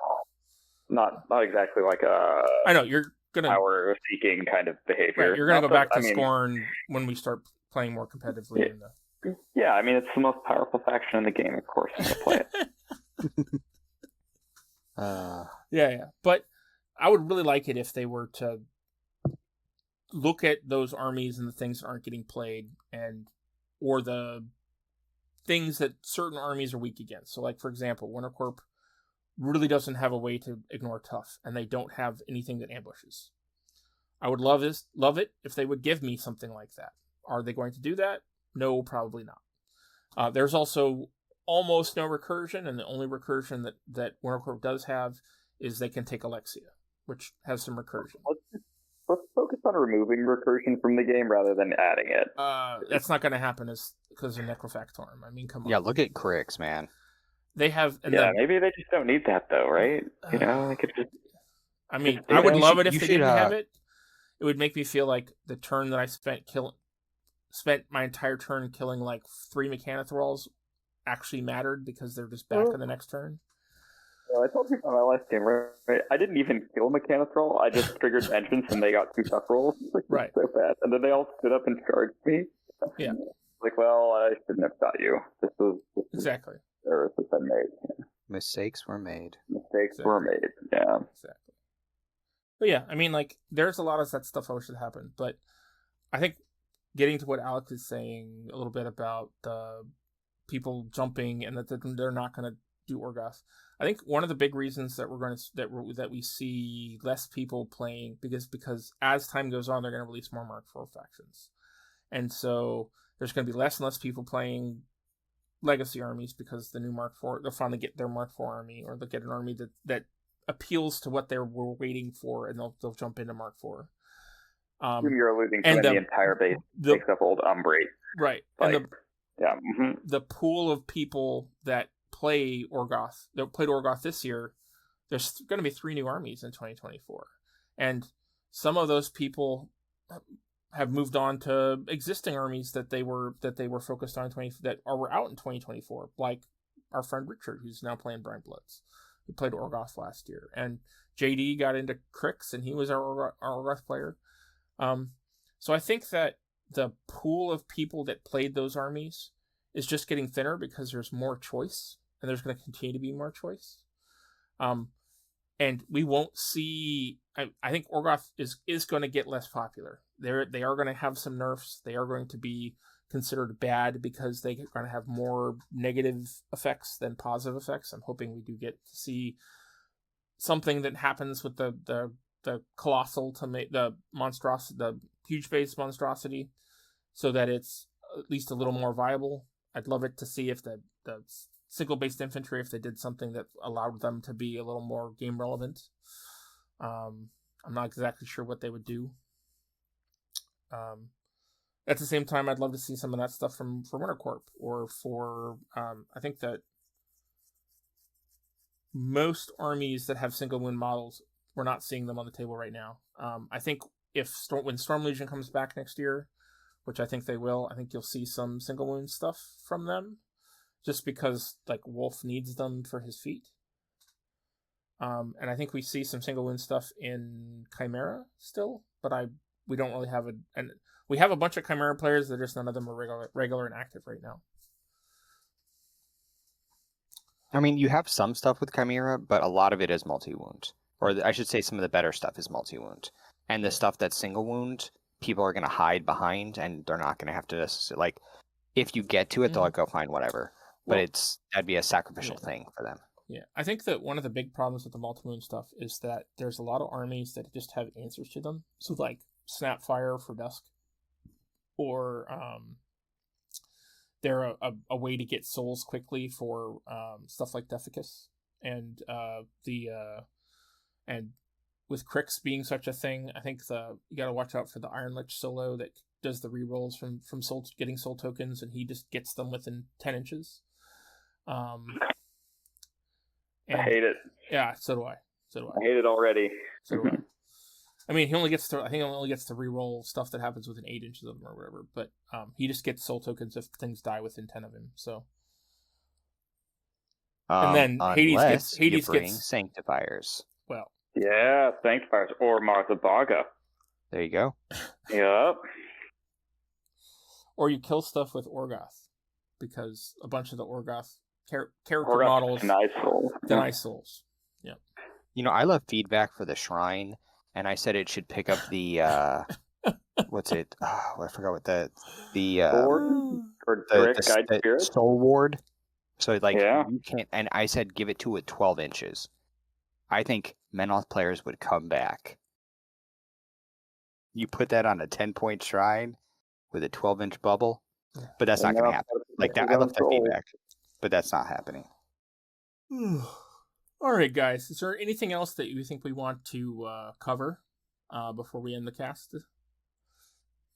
not exactly like a. I know you're gonna power-seeking kind of behavior. Right, you're gonna go back to Scorn when we start playing more competitively. Yeah, I mean, it's the most powerful faction in the game, of course. I'm gonna play it. Yeah, but I would really like it if they were to look at those armies and the things that aren't getting played, or the things that certain armies are weak against. So, like for example, Winter Corp really doesn't have a way to ignore tough, and they don't have anything that ambushes. I would love it if they would give me something like that. Are they going to do that? No, probably not. There's also almost no recursion, and the only recursion that Winter Corp does have is they can take Alexia, which has some recursion. Let's focus on removing recursion from the game rather than adding it. That's not going to happen because of Necrofactorum. I mean, come on. Yeah, look at Crix, man. they have. And maybe they just don't need that though, right? They could just. I mean, I would love it if they didn't have it. It would make me feel like the turn that I spent my entire turn killing like 3 Mechanothralls actually mattered because they're just back in the next turn. I told you on my last game, right? I didn't even kill Mechanothrall. I just triggered Vengeance and they got 2 tuck rolls. Right. So bad. And then they all stood up and charged me. Yeah. Well, I shouldn't have shot you. This exactly. Errors have been made. Yeah. Mistakes were made. Were made. Yeah. Exactly. But yeah, I mean, like, there's a lot of that stuff I wish had happened. But I think getting to what Alec is saying a little bit about the people jumping and that they're not going to do Orgoth. I think one of the big reasons that that we see less people playing because as time goes on, they're going to release more Mark IV factions, and so there's going to be less and less people playing legacy armies because the new Mark IV they'll finally get their Mark IV army, or they'll get an army that appeals to what they were waiting for, and they'll jump into Mark IV. You're alluding to the entire base takes up old Umbrate, right? And the pool of people that played Orgoth this year, there's going to be 3 new armies in 2024, and some of those people have moved on to existing armies that they were focused on were out in 2024, like our friend Richard, who's now playing Brine Bloods, who played Orgoth last year, and JD got into Crix, and he was our Orgoth player. So I think that the pool of people that played those armies is just getting thinner because there's more choice, and there's going to continue to be more choice. And we won't see. I think Orgoth is going to get less popular. They are going to have some nerfs. They are going to be considered bad because they're going to have more negative effects than positive effects. I'm hoping we do get to see something that happens with the colossal to make the huge base monstrosity, so that it's at least a little more viable. I'd love it to see if the single-based infantry, if they did something that allowed them to be a little more game relevant. I'm not exactly sure what they would do. At the same time, I'd love to see some of that stuff from Winter Corp, or for I think that most armies that have single wound models, we're not seeing them on the table right now. I think when Storm Legion comes back next year, which I think they will, I think you'll see some single wound stuff from them, just because like Wolf needs them for his feet. And I think we see some single wound stuff in Chimera still, but we don't really have we have a bunch of Chimera players, that just none of them are regular and active right now. I mean, you have some stuff with Chimera, but a lot of it is multi-wound. Or I should say some of the better stuff is multi-wound. And the stuff that's single wound, people are going to hide behind, and they're not going to have to necessarily, like, if you get to it, they'll go find whatever. But that'd be a sacrificial thing for them. Yeah, I think that one of the big problems with the multi-wound stuff is that there's a lot of armies that just have answers to them. So, like, Snapfire for Dusk, or they're a way to get souls quickly for stuff like Defecus, and and with Crix being such a thing, I think you got to watch out for the Iron Lich solo that does the rerolls from getting soul tokens, and he just gets them within 10 inches. I hate it. Yeah, so do I. I hate it already. So do I. I mean, he only gets to reroll stuff that happens within 8 inches of him or whatever, but he just gets soul tokens if things die within 10 of him. So, and then Hades gets Sanctifiers. Well, yeah, Sanctifiers or Martha Baga. There you go. Yep. Or you kill stuff with Orgoth, because a bunch of the Orgoth character models deny souls. Yeah. You know, I love feedback for the Shrine, and I said it should pick up the what's it? Oh, I forgot what the Soul Ward. So like you can't, and I said give it to it 12 inches. I think Menoth players would come back. You put that on a 10-point Shrine with a 12-inch bubble, but that's not going to happen. Like that, I love the feedback, but that's not happening. All right, guys. Is there anything else that you think we want to cover before we end the cast?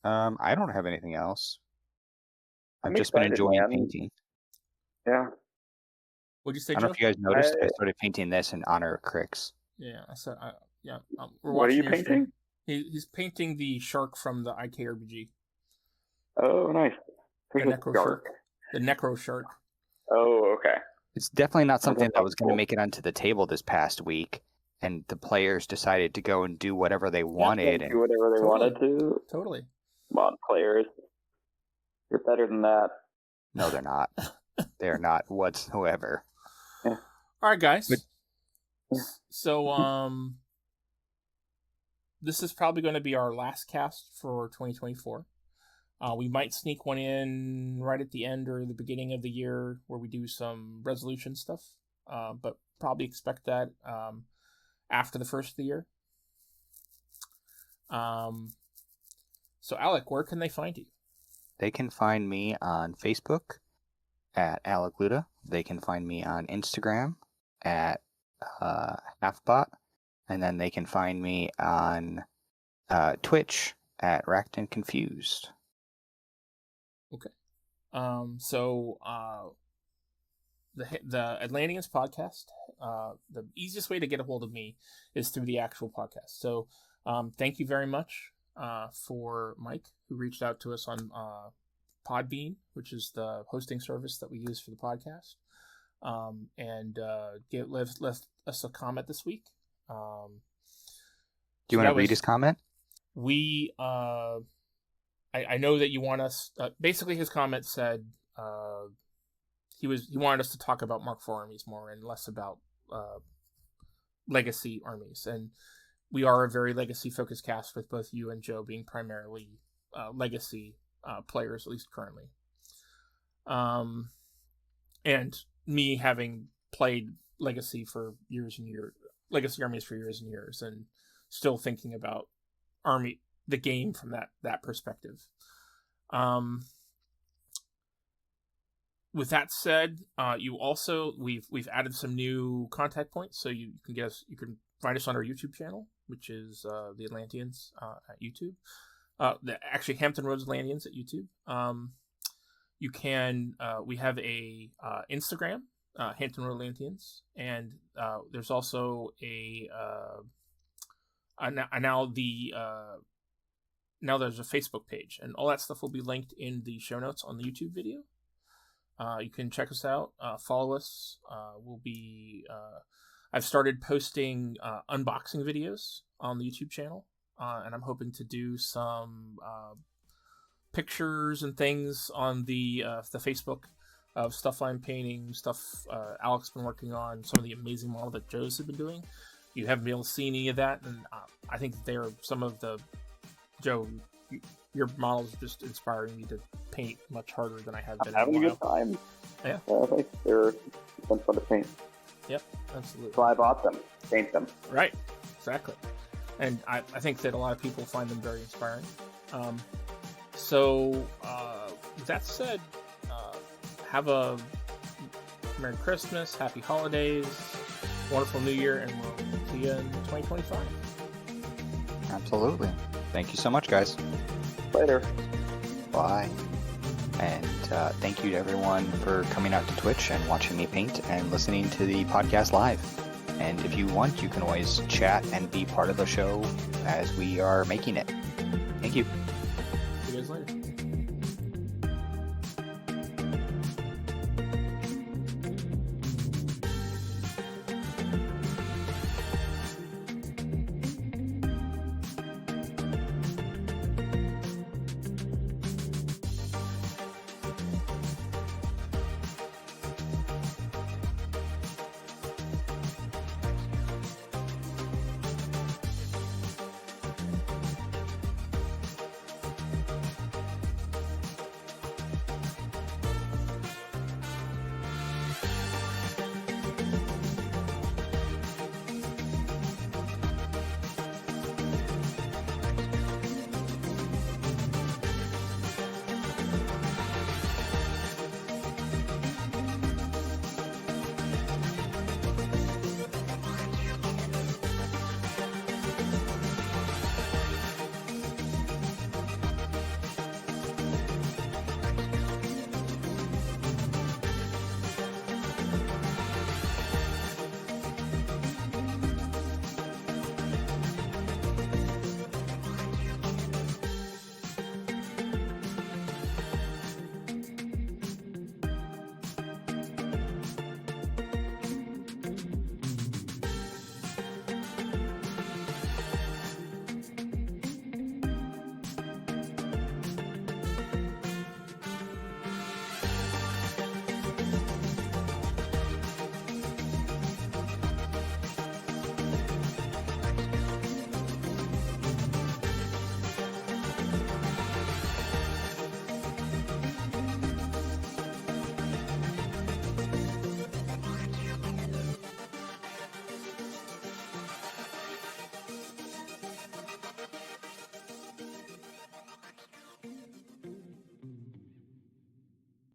I don't have anything else. I've just been enjoying painting. Yeah. What'd you say, I don't know Joe? if you guys noticed. I started painting this in honor of Crix. Yeah, I said. What are you painting? He's painting the shark from the IKRBG. Oh, nice. The Necro Shark. The Necro Shark. Oh, okay. It's definitely not something that was going to make it onto the table this past week, and the players decided to go and do whatever they wanted. Do whatever they wanted to. Totally. Come on, players. You're better than that. No, they're not. They're not whatsoever. Yeah. All right, guys. So, this is probably going to be our last cast for 2024. We might sneak one in right at the end or the beginning of the year where we do some resolution stuff, but probably expect that after the first of the year. So, Alec, where can they find you? They can find me on Facebook at Alec Luda. They can find me on Instagram at Halfbot. And then they can find me on Twitch at Racked and Confused. Okay. So the Atlanteans podcast, the easiest way to get a hold of me is through the actual podcast. So thank you very much for Mike, who reached out to us on Podbean, which is the hosting service that we use for the podcast, and left us a comment this week. Do you want to read his comment? I know that you want us. Basically, his comment said he wanted us to talk about Mark IV armies more and less about legacy armies, and we are a very legacy focused cast with both you and Joe being primarily legacy players, at least currently. And me having played legacy for years and years, legacy armies for years and years, and still thinking about the game from that perspective. With that said, we've added some new contact points, so you can find us on our YouTube channel, which is the Atlanteans at YouTube. Actually, Hampton Roads Atlanteans at YouTube. You can we have a Instagram, Hampton Roads Atlanteans, and there's also now there's a Facebook page, and all that stuff will be linked in the show notes on the YouTube video. You can check us out, follow us. I've started posting unboxing videos on the YouTube channel, and I'm hoping to do some pictures and things on the Facebook of stuff I'm painting, stuff Alec's been working on, some of the amazing model that Joe's have been doing. You haven't been able to see any of that, and I think they're some of the... Joe, your models just inspiring me to paint much harder than I have been. I'm having a good time. Yeah. I think they're fun to paint. Yep, absolutely. So I bought them. Paint them. Right, exactly. And I think that a lot of people find them very inspiring. So, with that said, have a Merry Christmas, Happy Holidays, wonderful New Year, and we'll see you in 2025. Absolutely. Thank you so much, guys. Later. Bye. And thank you to everyone for coming out to Twitch and watching me paint and listening to the podcast live. And if you want, you can always chat and be part of the show as we are making it. Thank you.